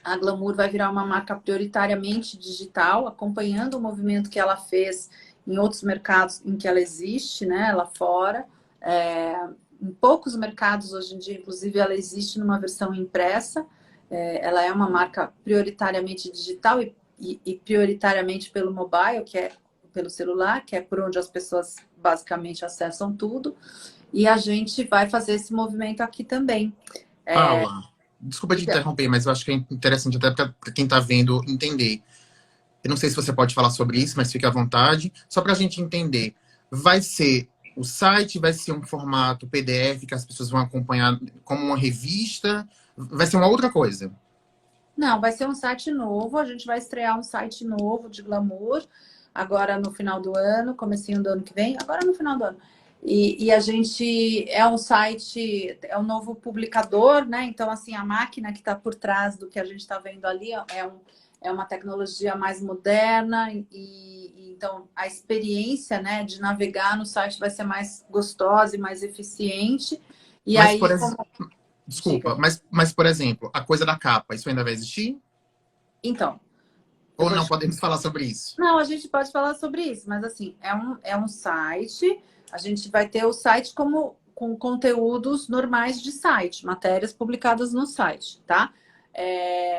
A Glamour vai virar uma marca prioritariamente digital, acompanhando o movimento que ela fez em outros mercados em que ela existe, né, lá fora. Em poucos mercados hoje em dia, inclusive, ela existe numa versão impressa. Ela é uma marca prioritariamente digital e prioritariamente pelo mobile, que é pelo celular, que é por onde as pessoas basicamente acessam tudo. E a gente vai fazer esse movimento aqui também. Paula, desculpa te interromper, mas eu acho que é interessante até para quem está vendo entender. Eu não sei se você pode falar sobre isso, mas fique à vontade. Só para a gente entender, vai ser o site, vai ser um formato PDF que as pessoas vão acompanhar como uma revista, vai ser uma outra coisa? Não, vai ser um site novo. A gente vai estrear um site novo de Glamour agora no final do ano, comecinho do ano que vem, agora no final do ano. E a gente é um site, é um novo publicador, né? Então, assim, a máquina que está por trás do que a gente está vendo ali é uma tecnologia mais moderna então a experiência, né, de navegar no site vai ser mais gostosa e mais eficiente. E Mas, aí, como... desculpa, Diga. mas, por exemplo, a coisa da capa, isso ainda vai existir? Então, eu Ou vou não te... podemos falar sobre isso? Não, a gente pode falar sobre isso, mas assim, é um site, a gente vai ter o site como com conteúdos normais de site, matérias publicadas no site, tá?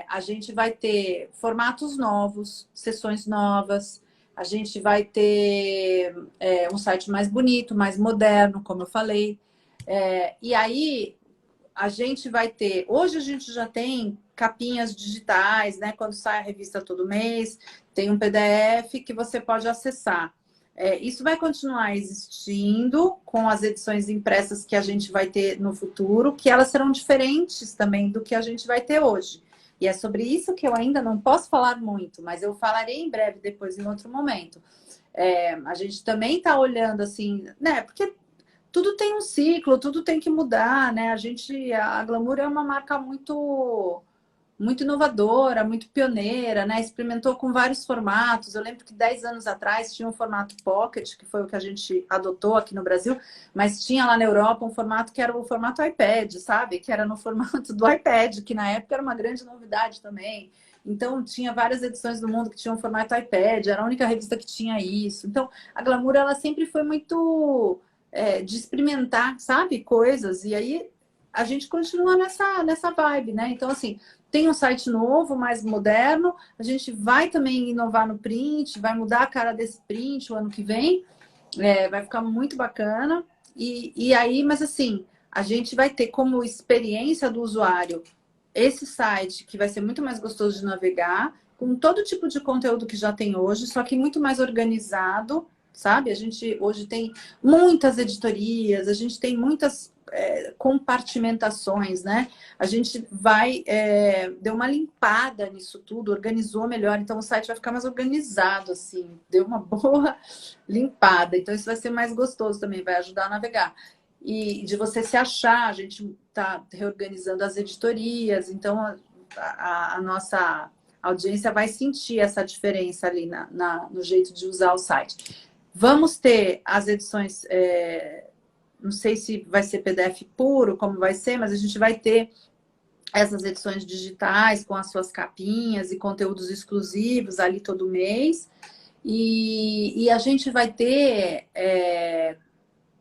A gente vai ter formatos novos, sessões novas, a gente vai ter um site mais bonito, mais moderno, como eu falei. E aí a gente vai ter. Hoje a gente já tem capinhas digitais, né? Quando sai a revista todo mês, tem um PDF que você pode acessar. Isso vai continuar existindo com as edições impressas que a gente vai ter no futuro, que elas serão diferentes também do que a gente vai ter hoje. E é sobre isso que eu ainda não posso falar muito, mas eu falarei em breve, depois, em outro momento. A gente também está olhando assim, né? Porque tudo tem um ciclo, tudo tem que mudar, né? A Glamour é uma marca muito inovadora, muito pioneira, né? Experimentou com vários formatos. Eu lembro que 10 anos atrás tinha um formato Pocket, que foi o que a gente adotou aqui no Brasil, mas tinha lá na Europa um formato que era o formato iPad, sabe? Que era no formato do iPad, que na época era uma grande novidade também. Então, tinha várias edições do mundo que tinham formato iPad, era a única revista que tinha isso. Então, a Glamour, ela sempre foi muito de experimentar, sabe, coisas. E aí, a gente continua nessa vibe, né? Então, assim, tem um site novo, mais moderno. A gente vai também inovar no print, vai mudar a cara desse print o ano que vem. Vai ficar muito bacana. E aí, mas assim, a gente vai ter como experiência do usuário esse site que vai ser muito mais gostoso de navegar, com todo tipo de conteúdo que já tem hoje, só que muito mais organizado, sabe? A gente hoje tem muitas editorias, a gente tem muitas compartimentações, né? A gente vai deu uma limpada nisso tudo, organizou melhor, então o site vai ficar mais organizado, assim, deu uma boa limpada, então isso vai ser mais gostoso também, vai ajudar a navegar. E de você se achar, a gente está reorganizando as editorias, então a nossa audiência vai sentir essa diferença ali no jeito de usar o site. Vamos ter as edições, não sei se vai ser PDF puro, como vai ser, mas a gente vai ter essas edições digitais com as suas capinhas e conteúdos exclusivos ali todo mês. E a gente vai ter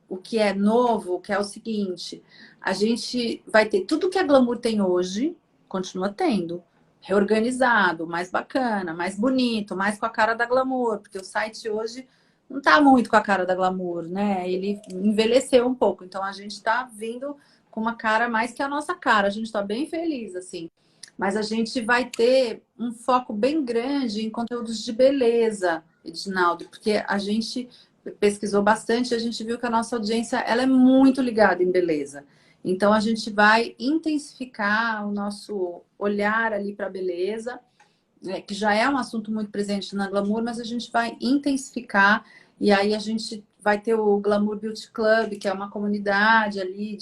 o que é novo, que é o seguinte, a gente vai ter tudo que a Glamour tem hoje, continua tendo, reorganizado, mais bacana, mais bonito, mais com a cara da Glamour, porque o site hoje não está muito com a cara da Glamour, né? Ele envelheceu um pouco, então a gente está vindo com uma cara mais que a nossa cara, a gente está bem feliz, assim. Mas a gente vai ter um foco bem grande em conteúdos de beleza, Edinaldo, porque a gente pesquisou bastante, a gente viu que a nossa audiência ela é muito ligada em beleza. Então a gente vai intensificar o nosso olhar ali para a beleza que já é um assunto muito presente na Glamour, mas a gente vai intensificar, e aí a gente vai ter o Glamour Beauty Club, que é uma comunidade ali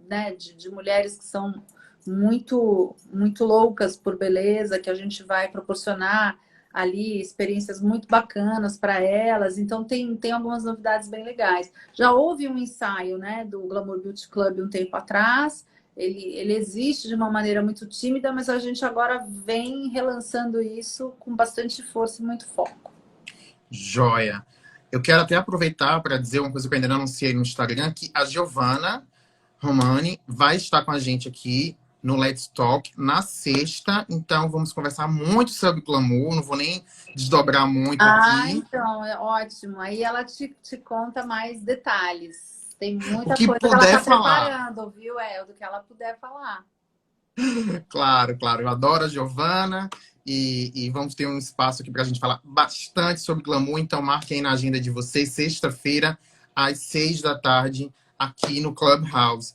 né, de mulheres que são muito loucas por beleza, que a gente vai proporcionar ali experiências muito bacanas para elas. Então tem algumas novidades bem legais. Já houve um ensaio, né, do Glamour Beauty Club um tempo atrás. Ele existe de uma maneira muito tímida, mas a gente agora vem relançando isso com bastante força e muito foco. Joia! Eu quero até aproveitar para dizer uma coisa que eu ainda não anunciei no Instagram, que a Giovanna Romani vai estar com a gente aqui no Let's Talk na sexta. Então, vamos conversar muito sobre glamour. Não vou nem desdobrar muito aqui. Então, é ótimo. Aí ela te conta mais detalhes. Tem O muita que coisa que ela puder está falar. preparando, viu, do que ela puder falar. Claro, claro. Eu adoro a Giovanna. E vamos ter um espaço aqui para a gente falar bastante sobre glamour. Então, marquem aí na agenda de vocês, sexta-feira, às 6 da tarde, aqui no Clubhouse.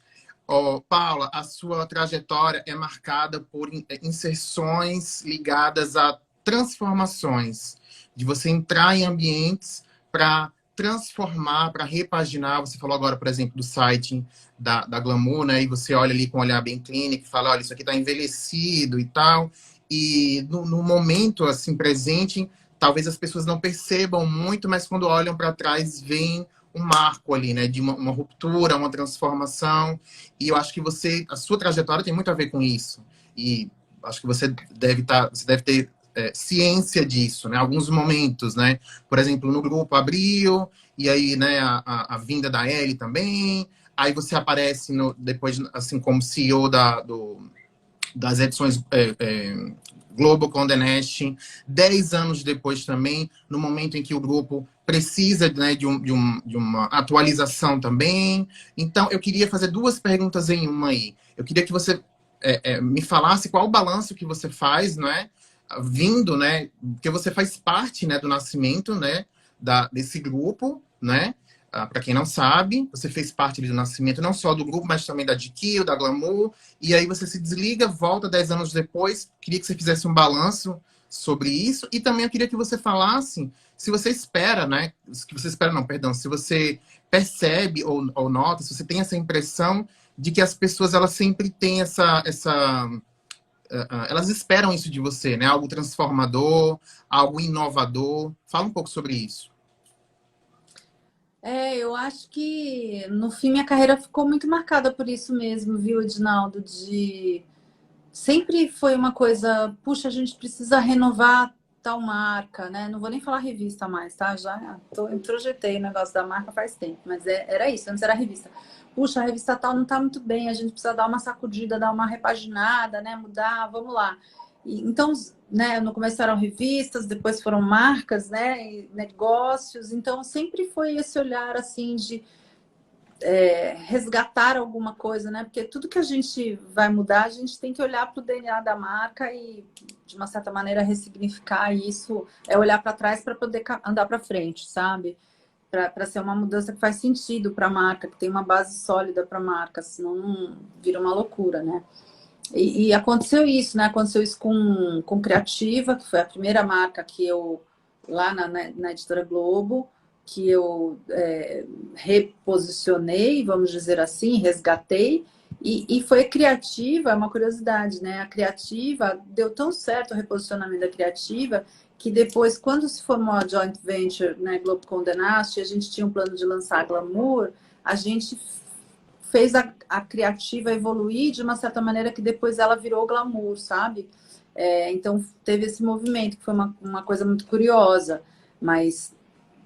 Oh, Paula, a sua trajetória é marcada por inserções ligadas a transformações, de você entrar em ambientes para transformar, para repaginar. Você falou agora, por exemplo, do site da Glamour, né? E você olha ali com um olhar bem clínico e fala, olha, isso aqui está envelhecido e tal. E no momento assim presente, talvez as pessoas não percebam muito, mas quando olham para trás, veem um marco ali, né? De uma ruptura, uma transformação. E eu acho que a sua trajetória tem muito a ver com isso. E acho que você deve ter ciência disso, né? Alguns momentos, né? Por exemplo, no grupo Abril, e aí, né, a vinda da Ellie também. Aí você aparece depois, assim, como CEO das edições Globo Condé Nast, 10 anos depois também, no momento em que o grupo precisa, né, de uma atualização também. Então, eu queria fazer duas perguntas em uma aí. Eu queria que você me falasse qual o balanço que você faz, né, vindo, né, porque você faz parte, né, do nascimento, né, desse grupo, né, para quem não sabe, você fez parte do nascimento não só do grupo, mas também da GQ, da Glamour, e aí você se desliga, volta 10 anos depois. Queria que você fizesse um balanço sobre isso, e também eu queria que você falasse se você espera, né? Que você espera, não, perdão, se você percebe ou nota, se você tem essa impressão de que as pessoas elas sempre têm elas esperam isso de você, né? Algo transformador, algo inovador. Fala um pouco sobre isso. Eu acho que no fim minha carreira ficou muito marcada por isso mesmo, viu, Edinaldo? Sempre foi uma coisa, puxa, a gente precisa renovar tal marca, né? Não vou nem falar revista mais, tá? Já introjetei o negócio da marca faz tempo, mas era isso, antes era revista. Puxa, a revista tal não tá muito bem, a gente precisa dar uma sacudida, dar uma repaginada, né? Mudar, vamos lá. Então, né, no começo eram revistas, depois foram marcas, né, e negócios. Então, sempre foi esse olhar assim de resgatar alguma coisa, né? Porque tudo que a gente vai mudar, a gente tem que olhar para o DNA da marca e, de uma certa maneira, ressignificar isso, olhar para trás para poder andar para frente, sabe? Para ser uma mudança que faz sentido para a marca, que tem uma base sólida para a marca, senão não vira uma loucura, né? E aconteceu isso, né? Aconteceu isso com Criativa, que foi a primeira marca que eu, lá na Editora Globo, que eu reposicionei, vamos dizer assim, resgatei. E foi Criativa, é uma curiosidade, né? A Criativa deu tão certo o reposicionamento da Criativa que depois, quando se formou a joint venture, né, Globo Condé Nast, a gente tinha um plano de lançar a Glamour, a gente fez a Criativa evoluir de uma certa maneira que depois ela virou Glamour, sabe? Então teve esse movimento, que foi uma coisa muito curiosa. Mas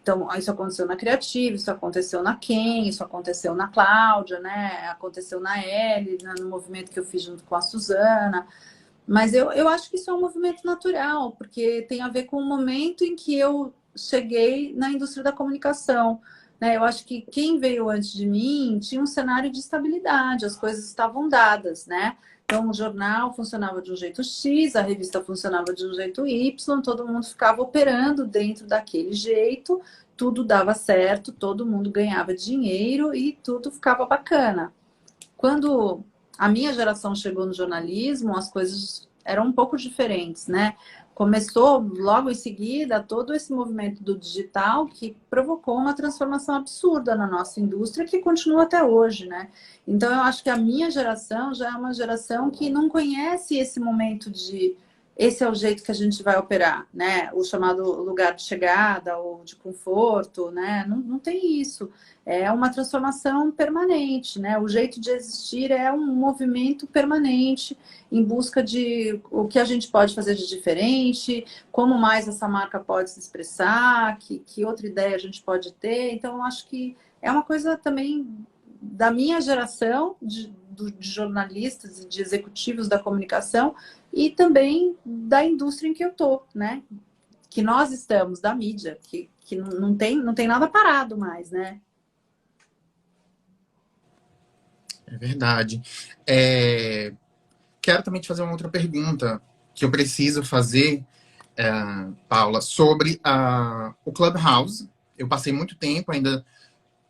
então, isso aconteceu na Criativa, isso aconteceu na Ken, isso aconteceu na Cláudia, né? Aconteceu na Ellie, no movimento que eu fiz junto com a Suzana. Mas eu acho que isso é um movimento natural, porque tem a ver com o momento em que eu cheguei na indústria da comunicação, né? Eu acho que quem veio antes de mim tinha um cenário de estabilidade, as coisas estavam dadas, né? Então, o jornal funcionava de um jeito X, a revista funcionava de um jeito Y, todo mundo ficava operando dentro daquele jeito, tudo dava certo, todo mundo ganhava dinheiro e tudo ficava bacana. Quando a minha geração chegou no jornalismo, as coisas eram um pouco diferentes, né? Começou logo em seguida todo esse movimento do digital que provocou uma transformação absurda na nossa indústria que continua até hoje, né? Então eu acho que a minha geração já é uma geração que não conhece esse momento de esse é o jeito que a gente vai operar, né? O chamado lugar de chegada ou de conforto, né? Não tem isso. É uma transformação permanente, né? O jeito de existir é um movimento permanente em busca de o que a gente pode fazer de diferente, como mais essa marca pode se expressar, que outra ideia a gente pode ter. Então, eu acho que é uma coisa também da minha geração de jornalistas e de executivos da comunicação e também da indústria em que eu tô, né? Que nós estamos, da mídia, que não tem nada parado mais, né? É verdade. Quero também te fazer uma outra pergunta que eu preciso fazer, Paula, sobre o Clubhouse. Eu passei muito tempo, ainda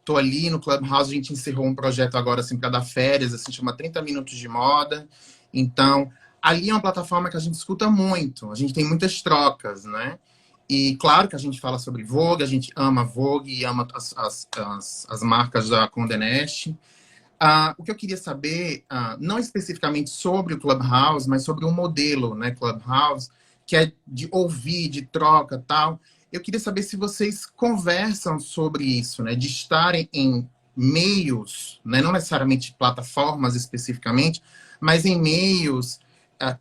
estou ali no Clubhouse, a gente encerrou um projeto agora assim, para dar férias, assim, chama 30 Minutos de Moda. Então, ali é uma plataforma que a gente escuta muito, a gente tem muitas trocas, né? E claro que a gente fala sobre Vogue, a gente ama Vogue e ama as marcas da Condé Nast. O que eu queria saber, não especificamente sobre o Clubhouse, mas sobre o modelo, né, Clubhouse, que é de ouvir, de troca, tal. Eu queria saber se vocês conversam sobre isso, né, de estarem em meios, né, não necessariamente plataformas especificamente, mas em meios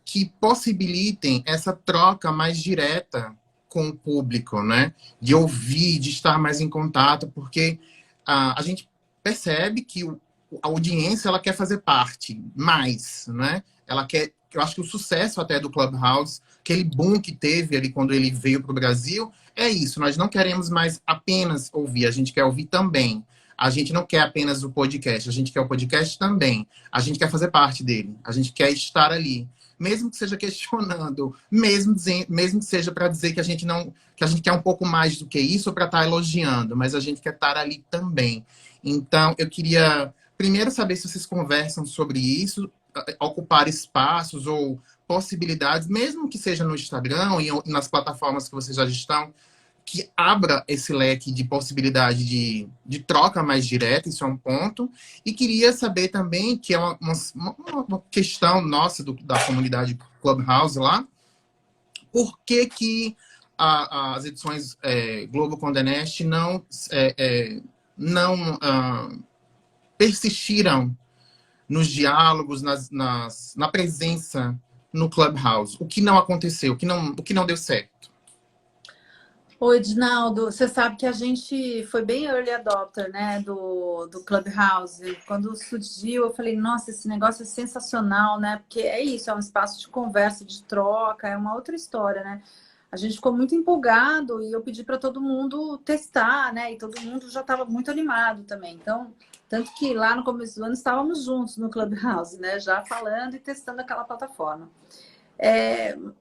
que possibilitem essa troca mais direta com o público, né, de ouvir, de estar mais em contato, porque a gente percebe que a audiência ela quer fazer parte mais, né? Ela quer, eu acho que o sucesso até do Clubhouse, aquele boom que teve ali quando ele veio para o Brasil, é isso. Nós não queremos mais apenas ouvir, a gente quer ouvir também. A gente não quer apenas o podcast, a gente quer o podcast também. A gente quer fazer parte dele, a gente quer estar ali, mesmo que seja questionando, mesmo que seja para dizer que a gente não, que a gente quer um pouco mais do que isso ou para estar elogiando, mas a gente quer estar ali também. Então, eu queria primeiro, saber se vocês conversam sobre isso, ocupar espaços ou possibilidades, mesmo que seja no Instagram e nas plataformas que vocês já estão, que abra esse leque de possibilidade de troca mais direta, isso é um ponto. E queria saber também, que é uma questão nossa da comunidade Clubhouse lá, por que as edições Globo Condé Nast não persistiram nos diálogos, na presença no Clubhouse. O que não aconteceu, o que não deu certo. Oi, Edinaldo, você sabe que a gente foi bem early adopter, né, do Clubhouse. Quando surgiu, eu falei, nossa, esse negócio é sensacional, né? Porque é isso, é um espaço de conversa, de troca, é uma outra história, né? A gente ficou muito empolgado e eu pedi para todo mundo testar, né? E todo mundo já estava muito animado também. Então, tanto que lá no começo do ano estávamos juntos no Clubhouse, né? Já falando e testando aquela plataforma.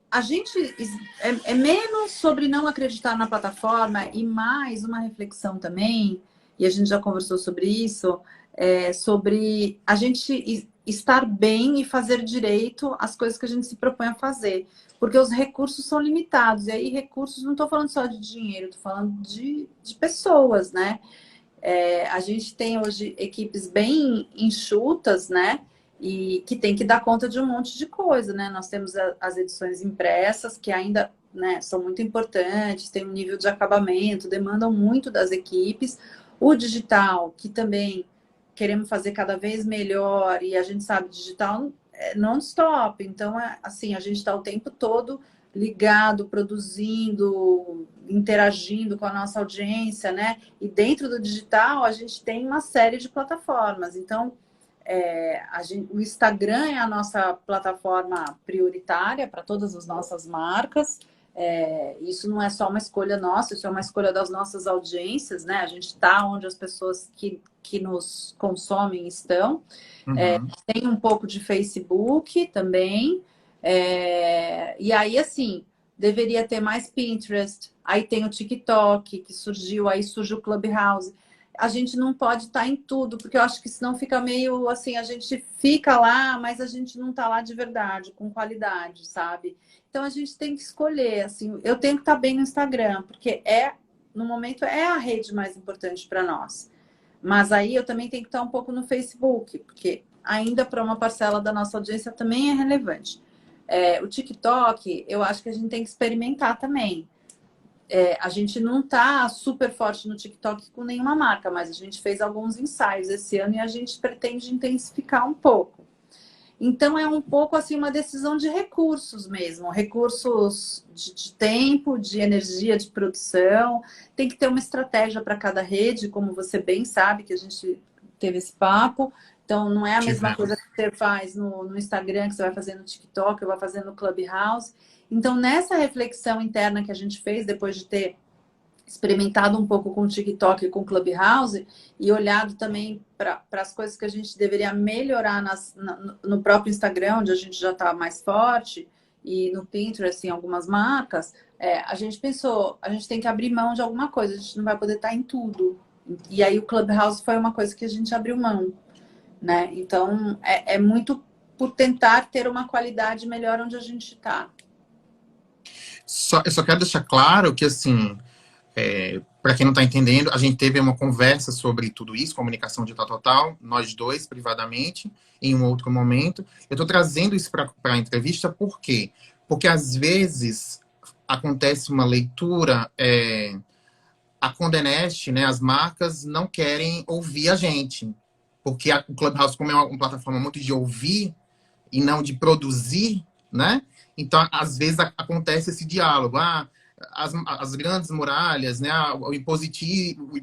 A gente é menos sobre não acreditar na plataforma e mais uma reflexão também, e a gente já conversou sobre isso, sobre a gente estar bem e fazer direito às coisas que a gente se propõe a fazer. Porque os recursos são limitados. E aí, recursos, não estou falando só de dinheiro, estou falando de pessoas, né? A gente tem hoje equipes bem enxutas, né? E que tem que dar conta de um monte de coisa, né? Nós temos as edições impressas, que ainda, né, são muito importantes, tem um nível de acabamento, demandam muito das equipes. O digital, que também queremos fazer cada vez melhor, e a gente sabe, digital é non-stop. Então, assim, a gente está o tempo todo ligado, produzindo, interagindo com a nossa audiência, né? E dentro do digital, a gente tem uma série de plataformas. Então, o Instagram é a nossa plataforma prioritária para todas as nossas marcas. Isso não é só uma escolha nossa, isso é uma escolha das nossas audiências, né? A gente está onde as pessoas que nos consomem estão. Uhum. Tem um pouco de Facebook também. E aí, assim, deveria ter mais Pinterest. Aí tem o TikTok, que surgiu, aí surge o Clubhouse. a gente não pode estar em tudo, porque eu acho que senão fica meio assim, a gente fica lá, mas a gente não está lá de verdade, com qualidade, sabe? Então a gente tem que escolher, assim, eu tenho que estar bem no Instagram, porque no momento, é a rede mais importante para nós. Mas aí eu também tenho que estar um pouco no Facebook, porque ainda para uma parcela da nossa audiência também é relevante. O TikTok, eu acho que a gente tem que experimentar também. A gente não está super forte no TikTok com nenhuma marca, mas a gente fez alguns ensaios esse ano e a gente pretende intensificar um pouco. Então, é um pouco assim uma decisão de recursos mesmo, recursos de tempo, de energia, de produção. Tem que ter uma estratégia para cada rede, como você bem sabe, que a gente teve esse papo. Então, não é a mesma coisa que você faz no Instagram, que você vai fazer no TikTok, ou vai fazer no Clubhouse. Então, nessa reflexão interna que a gente fez, depois de ter experimentado um pouco com o TikTok e com o Clubhouse, e olhado também para as coisas que a gente deveria melhorar no próprio Instagram, onde a gente já está mais forte, e no Pinterest, em algumas marcas, a gente pensou, a gente tem que abrir mão de alguma coisa, a gente não vai poder estar em tudo. E aí o Clubhouse foi uma coisa que a gente abriu mão, né? Então, é muito por tentar ter uma qualidade melhor onde a gente está. Eu só quero deixar claro que, assim, para quem não está entendendo, a gente teve uma conversa sobre tudo isso, comunicação digital total, nós dois, privadamente, em um outro momento. Eu estou trazendo isso para a entrevista, por quê? Porque, às vezes, acontece uma leitura, a Condé Nast, né, as marcas não querem ouvir a gente, porque o Clubhouse, como é uma plataforma muito de ouvir e não de produzir, né? Então, às vezes, acontece esse diálogo. As grandes muralhas, né? O impositivo,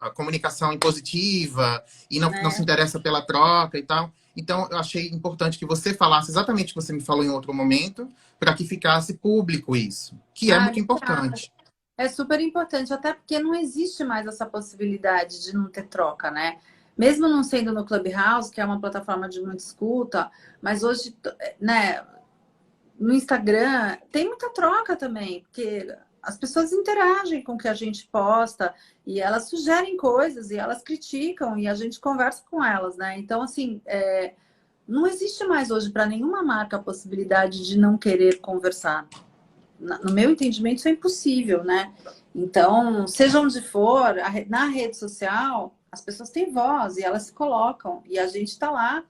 a comunicação impositiva, e não se interessa pela troca e tal. Então, eu achei importante que você falasse exatamente o que você me falou em outro momento, para que ficasse público isso, que é muito importante. É super importante, até porque não existe mais essa possibilidade de não ter troca, né? Mesmo não sendo no Clubhouse, que é uma plataforma de muita escuta, mas hoje, né, no Instagram tem muita troca também, porque as pessoas interagem com o que a gente posta e elas sugerem coisas e elas criticam e a gente conversa com elas, né? Então, assim, não existe mais hoje para nenhuma marca a possibilidade de não querer conversar. No meu entendimento, isso é impossível, né? Então, seja onde for, na rede social, as pessoas têm voz e elas se colocam e a gente está lá.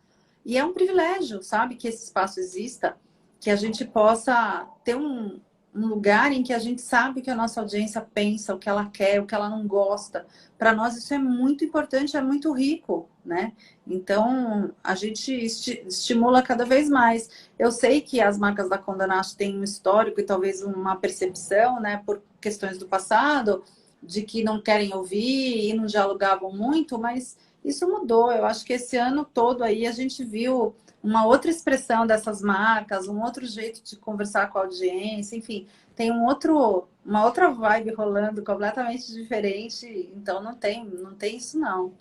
E é um privilégio, sabe, que esse espaço exista, que a gente possa ter um lugar em que a gente sabe o que a nossa audiência pensa, o que ela quer, o que ela não gosta. Para nós isso é muito importante, é muito rico, né? Então, a gente estimula cada vez mais. Eu sei que as marcas da Condé Nast têm um histórico e talvez uma percepção, né, por questões do passado, de que não querem ouvir e não dialogavam muito, mas isso mudou. Eu acho que esse ano todo aí a gente viu uma outra expressão dessas marcas, um outro jeito de conversar com a audiência, enfim, tem uma outra vibe rolando completamente diferente, então não tem isso não.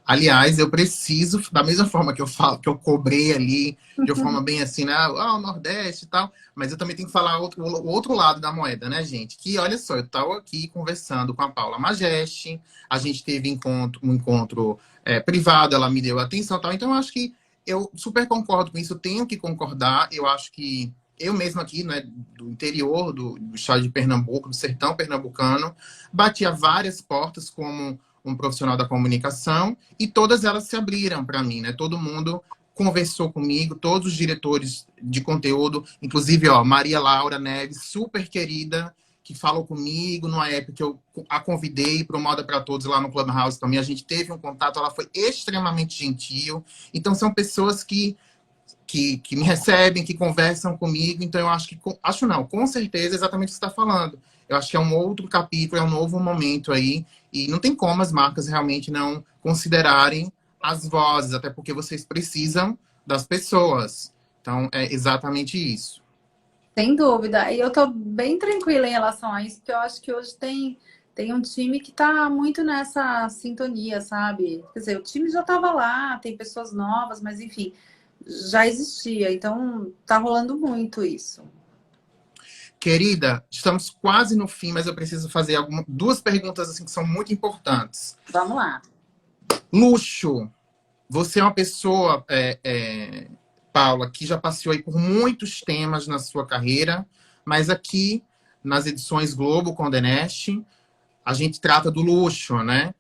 Aliás, eu preciso, da mesma forma que eu falo, que eu cobrei ali, de uma forma bem assim, né? O Nordeste e tal, mas eu também tenho que falar o outro lado da moeda, né, gente? Que, olha só, eu estava aqui conversando com a Paula Majeste, a gente teve um encontro privado, ela me deu atenção e tal, então eu acho que eu super concordo com isso, eu tenho que concordar, eu acho que eu mesmo aqui, né, do interior do estado de Pernambuco, do sertão pernambucano, batia várias portas como um profissional da comunicação, e todas elas se abriram para mim, né? Todo mundo conversou comigo, todos os diretores de conteúdo, inclusive, ó, Maria Laura Neves, super querida, que falou comigo numa época que eu a convidei para o Moda para Todos lá no Clubhouse também. A gente teve um contato, ela foi extremamente gentil. Então, são pessoas que me recebem, que conversam comigo. Então, eu acho não, com certeza, exatamente o que você está falando. Eu acho que é um outro capítulo, é um novo momento aí. E não tem como as marcas realmente não considerarem as vozes, até porque vocês precisam das pessoas. Então, é exatamente isso. Sem dúvida. E eu tô bem tranquila em relação a isso, porque eu acho que hoje tem um time que tá muito nessa sintonia, sabe? Quer dizer, o time já estava lá, tem pessoas novas, mas enfim, já existia. Então, tá rolando muito isso. Querida, estamos quase no fim, mas eu preciso fazer duas perguntas assim que são muito importantes. Vamos lá. Luxo. Você é uma pessoa, Paula, que já passeou aí por muitos temas na sua carreira, mas aqui nas edições Globo com The Nest, a gente trata do luxo, né?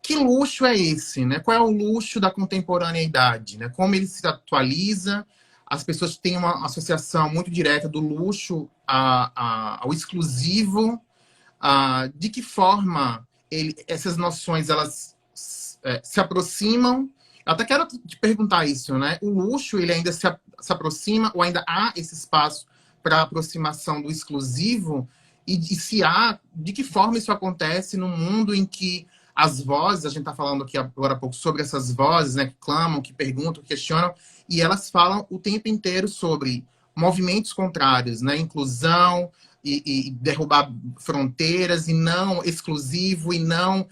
Que luxo é esse, né? Qual é o luxo da contemporaneidade, né? Como ele se atualiza? As pessoas têm uma associação muito direta do luxo ao exclusivo. De que forma essas noções elas se aproximam? Eu até quero te perguntar isso, né? O luxo, ele ainda se aproxima ou ainda há esse espaço para aproximação do exclusivo? E se há, de que forma isso acontece num mundo em que as vozes, a gente está falando aqui agora há pouco sobre essas vozes, né, que clamam, que perguntam, que questionam, e elas falam o tempo inteiro sobre movimentos contrários, né, inclusão e derrubar fronteiras, e não exclusivo, e não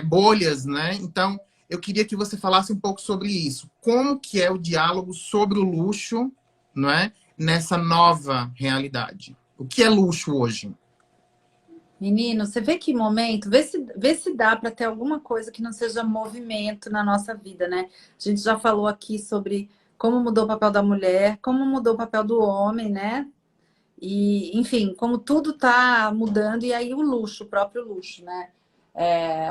bolhas, né? Então, eu queria que você falasse um pouco sobre isso. Como que é o diálogo sobre o luxo, não é? Nessa nova realidade. O que é luxo hoje? Menino, você vê que momento? Vê se dá para ter alguma coisa que não seja movimento na nossa vida, né? A gente já falou aqui sobre como mudou o papel da mulher, como mudou o papel do homem, né? E, enfim, como tudo está mudando, e aí o luxo, o próprio luxo, né?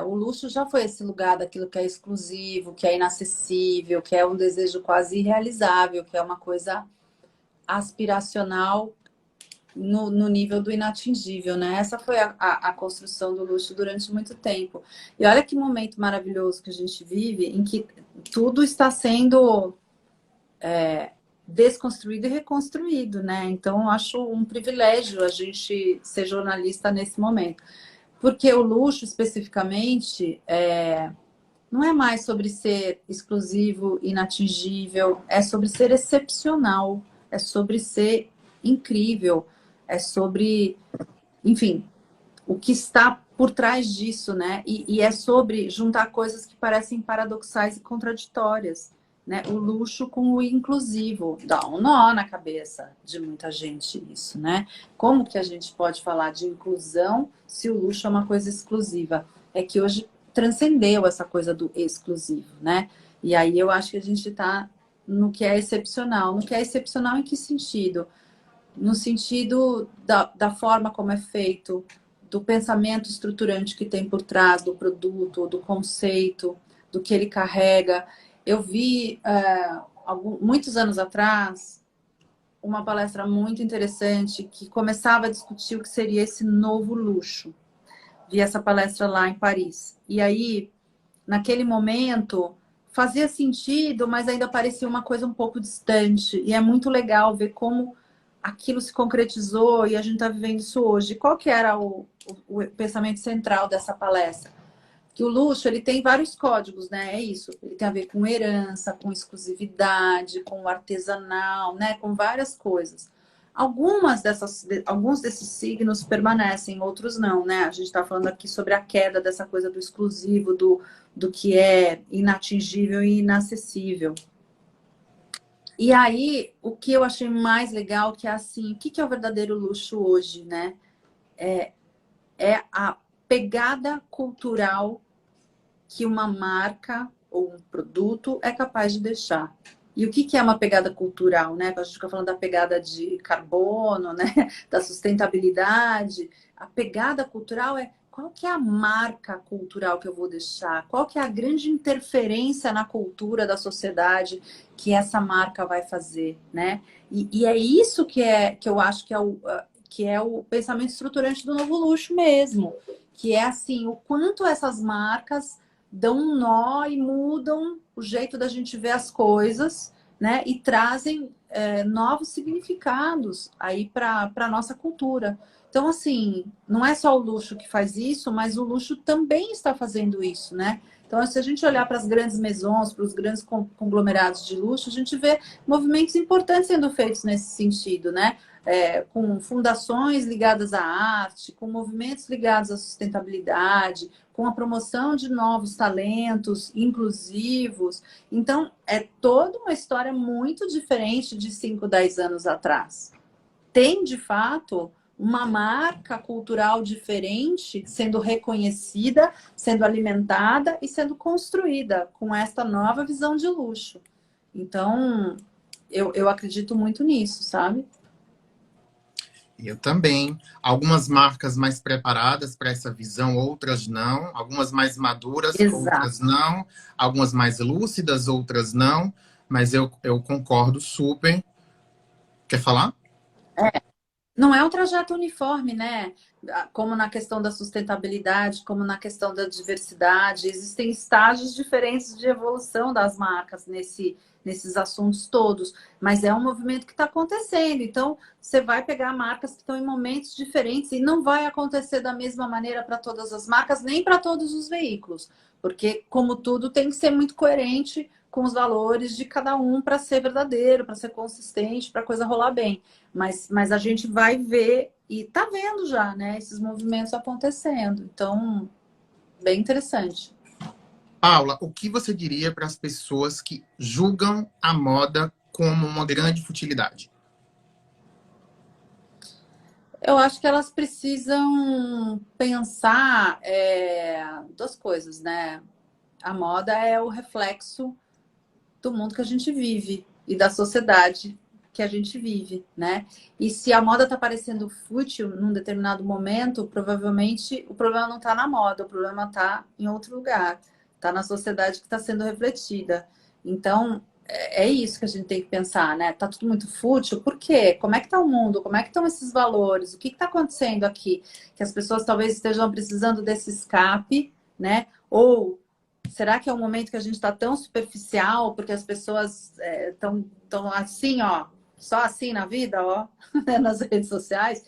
O luxo já foi esse lugar daquilo que é exclusivo, que é inacessível, que é um desejo quase irrealizável, que é uma coisa aspiracional no nível do inatingível, né? Essa foi a construção do luxo durante muito tempo. E olha que momento maravilhoso que a gente vive, em que tudo está sendo desconstruído e reconstruído, né? Então, eu acho um privilégio a gente ser jornalista nesse momento. Porque o luxo, especificamente, não é mais sobre ser exclusivo, inatingível, é sobre ser excepcional, é sobre ser incrível, é sobre, enfim, o que está por trás disso, né? E é sobre juntar coisas que parecem paradoxais e contraditórias, né? O luxo com o inclusivo. Dá um nó na cabeça de muita gente isso, né? Como que a gente pode falar de inclusão se o luxo é uma coisa exclusiva? É que hoje transcendeu essa coisa do exclusivo, né? E aí eu acho que a gente está no que é excepcional. No que é excepcional em que sentido? No sentido da forma como é feito, do pensamento estruturante que tem por trás do produto, do conceito, do que ele carrega. Eu vi, muitos anos atrás, uma palestra muito interessante que começava a discutir o que seria esse novo luxo. Vi essa palestra lá em Paris. E aí, naquele momento, fazia sentido, mas ainda parecia uma coisa um pouco distante. E é muito legal ver como aquilo se concretizou e a gente está vivendo isso hoje. Qual que era o pensamento central dessa palestra? Que o luxo, ele tem vários códigos, né? É isso. Ele tem a ver com herança, com exclusividade, com artesanal, né? Com várias coisas. Alguns desses signos permanecem, outros não, né? A gente está falando aqui sobre a queda dessa coisa do exclusivo, do que é inatingível e inacessível. E aí, o que eu achei mais legal, que é assim, o que é o verdadeiro luxo hoje, né? É a pegada cultural que uma marca ou um produto é capaz de deixar. E o que é uma pegada cultural, né? A gente fica falando da pegada de carbono, né? Da sustentabilidade. A pegada cultural é qual que é a marca cultural que eu vou deixar? Qual que é a grande interferência na cultura da sociedade que essa marca vai fazer, né? E é isso que eu acho que é o pensamento estruturante do novo luxo mesmo. Que é assim, o quanto essas marcas dão um nó e mudam o jeito da gente ver as coisas, né? E trazem novos significados aí para a nossa cultura. Então, assim, não é só o luxo que faz isso, mas o luxo também está fazendo isso, né? Então, se a gente olhar para as grandes maisons, para os grandes conglomerados de luxo, a gente vê movimentos importantes sendo feitos nesse sentido, né? Com fundações ligadas à arte, com movimentos ligados à sustentabilidade, com a promoção de novos talentos inclusivos. Então, é toda uma história muito diferente de 5, 10 anos atrás. Tem, de fato, uma marca cultural diferente sendo reconhecida, sendo alimentada e sendo construída com esta nova visão de luxo. Então, eu acredito muito nisso, sabe? Eu também. Algumas marcas mais preparadas para essa visão, outras não. Algumas mais maduras, Exato. outras não. Algumas mais lúcidas, outras não. Mas eu concordo super. Quer falar? Não é um trajeto uniforme, né? Como na questão da sustentabilidade, como na questão da diversidade. Existem estágios diferentes de evolução das marcas nesses assuntos todos. Mas é um movimento que está acontecendo. Então, você vai pegar marcas que estão em momentos diferentes e não vai acontecer da mesma maneira para todas as marcas, nem para todos os veículos. Porque, como tudo, tem que ser muito coerente com os valores de cada um para ser verdadeiro, para ser consistente, para a coisa rolar bem. Mas a gente vai ver, e tá vendo já, né, esses movimentos acontecendo. Então, bem interessante. Paula, o que você diria para as pessoas que julgam a moda como uma grande futilidade? Eu acho que elas precisam pensar duas coisas, né? A moda é o reflexo do mundo que a gente vive e da sociedade que a gente vive, né? E se a moda está parecendo fútil num determinado momento, provavelmente o problema não está na moda, o problema está em outro lugar, está na sociedade que está sendo refletida. Então, é isso que a gente tem que pensar, né? Tá tudo muito fútil, por quê? Como é que tá o mundo? Como é que estão esses valores? O que está acontecendo aqui? Que as pessoas talvez estejam precisando desse escape, né? Ou será que é um momento que a gente está tão superficial porque as pessoas estão tão assim, ó, só assim na vida, ó, né, nas redes sociais?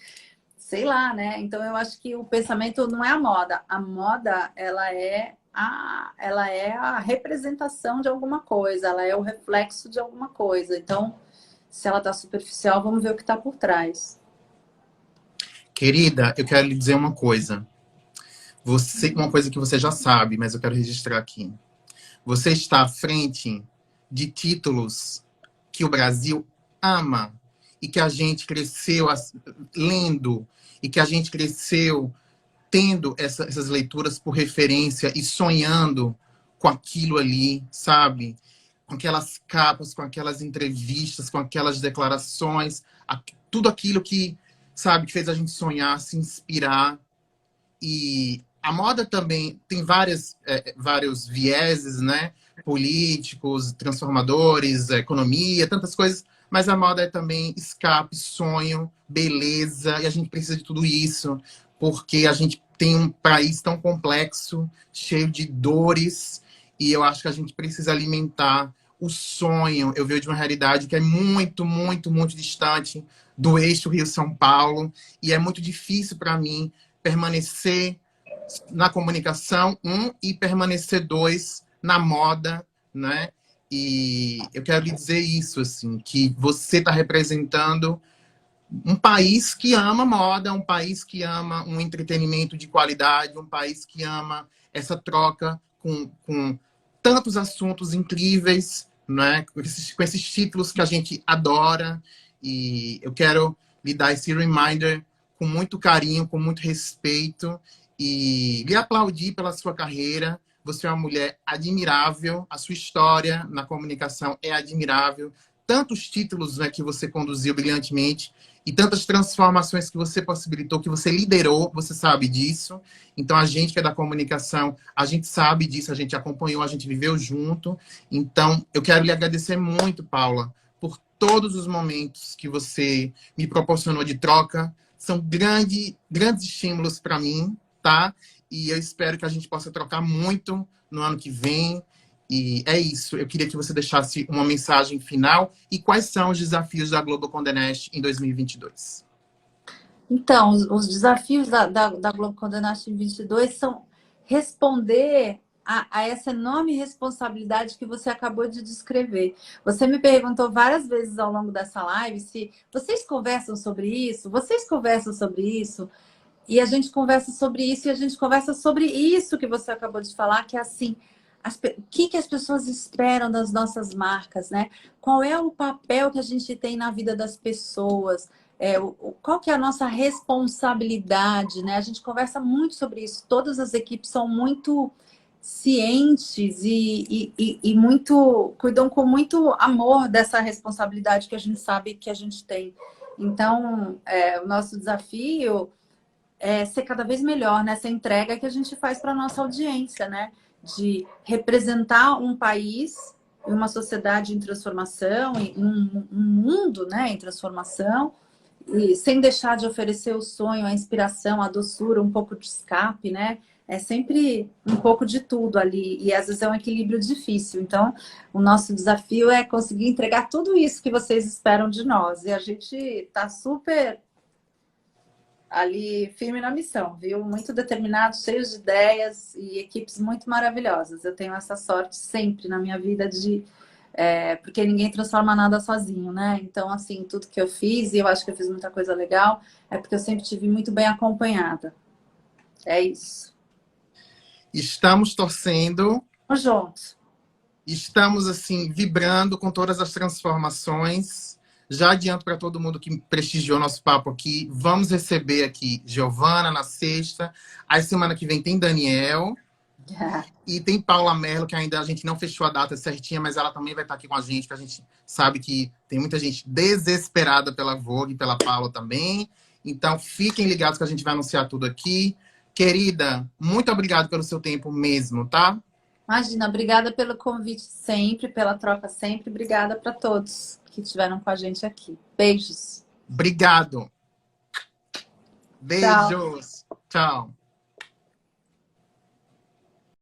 Sei lá, né? Então eu acho que o pensamento não é a moda. A moda, ela é a representação de alguma coisa, ela é o reflexo de alguma coisa. Então, se ela está superficial, vamos ver o que está por trás. Querida, eu quero lhe dizer uma coisa. Uma coisa que você já sabe, mas eu quero registrar aqui. Você está à frente de títulos que o Brasil ama e que a gente cresceu lendo e que a gente cresceu tendo essas leituras por referência e sonhando com aquilo ali, sabe? Com aquelas capas, com aquelas entrevistas, com aquelas declarações, tudo aquilo que, sabe, que fez a gente sonhar, se inspirar. E a moda também tem vários vieses, né? Políticos, transformadores, economia, tantas coisas. Mas a moda é também escape, sonho, beleza. E a gente precisa de tudo isso, porque a gente tem um país tão complexo, cheio de dores. E eu acho que a gente precisa alimentar o sonho. Eu vejo de uma realidade que é muito, muito, muito distante do eixo Rio-São Paulo. E é muito difícil para mim permanecer na comunicação, e permanecer dois, na moda, né? E eu quero lhe dizer isso, assim, que você está representando um país que ama moda, um país que ama um entretenimento de qualidade, um país que ama essa troca com tantos assuntos incríveis, né? Com esses títulos que a gente adora. E eu quero lhe dar esse reminder com muito carinho, com muito respeito e lhe aplaudir pela sua carreira. Você é uma mulher admirável, a sua história na comunicação é admirável, tantos títulos, né, que você conduziu brilhantemente e tantas transformações que você possibilitou, que você liderou, você sabe disso. Então, a gente que é da comunicação, a gente sabe disso, a gente acompanhou, a gente viveu junto. Então, eu quero lhe agradecer muito, Paula, por todos os momentos que você me proporcionou de troca. São grandes estímulos para mim, tá? E eu espero que a gente possa trocar muito no ano que vem. E é isso. Eu queria que você deixasse uma mensagem final. E quais são os desafios da Globo Condé Nast em 2022? Então, os desafios da Globo Condé Nast em 22 são responder a essa enorme responsabilidade que você acabou de descrever. Você me perguntou várias vezes ao longo dessa live se vocês conversam sobre isso, vocês conversam sobre isso, e a gente conversa sobre isso, e a gente conversa sobre isso que você acabou de falar, que é assim, o que as pessoas esperam das nossas marcas, né? Qual é o papel que a gente tem na vida das pessoas? Qual que é a nossa responsabilidade, né? A gente conversa muito sobre isso. Todas as equipes são muito cientes e muito cuidam com muito amor dessa responsabilidade que a gente sabe que a gente tem. Então, o nosso desafio é ser cada vez melhor nessa entrega que a gente faz para a nossa audiência, né? De representar um país e uma sociedade em transformação, e um mundo, né, em transformação, e sem deixar de oferecer o sonho, a inspiração, a doçura, um pouco de escape, né? É sempre um pouco de tudo ali, e às vezes é um equilíbrio difícil. Então, o nosso desafio é conseguir entregar tudo isso que vocês esperam de nós. E a gente está super ali firme na missão, viu? Muito determinados, cheios de ideias e equipes muito maravilhosas. Eu tenho essa sorte sempre na minha vida porque ninguém transforma nada sozinho, né? Então, assim, tudo que eu fiz, e eu acho que eu fiz muita coisa legal, é porque eu sempre estive muito bem acompanhada. É isso. Estamos torcendo. Vamos juntos. Estamos, assim, vibrando com todas as transformações. Já adianto para todo mundo que prestigiou nosso papo aqui. Vamos receber aqui Giovana na sexta. A semana que vem tem Daniel. E tem Paula Merlo, que ainda a gente não fechou a data certinha, mas ela também vai estar aqui com a gente, porque a gente sabe que tem muita gente desesperada pela Vogue e pela Paula também. Então, fiquem ligados que a gente vai anunciar tudo aqui. Querida, muito obrigado pelo seu tempo mesmo, tá? Imagina, obrigada pelo convite sempre, pela troca sempre. Obrigada para todos que estiveram com a gente aqui. Beijos. Obrigado. Beijos. Tchau.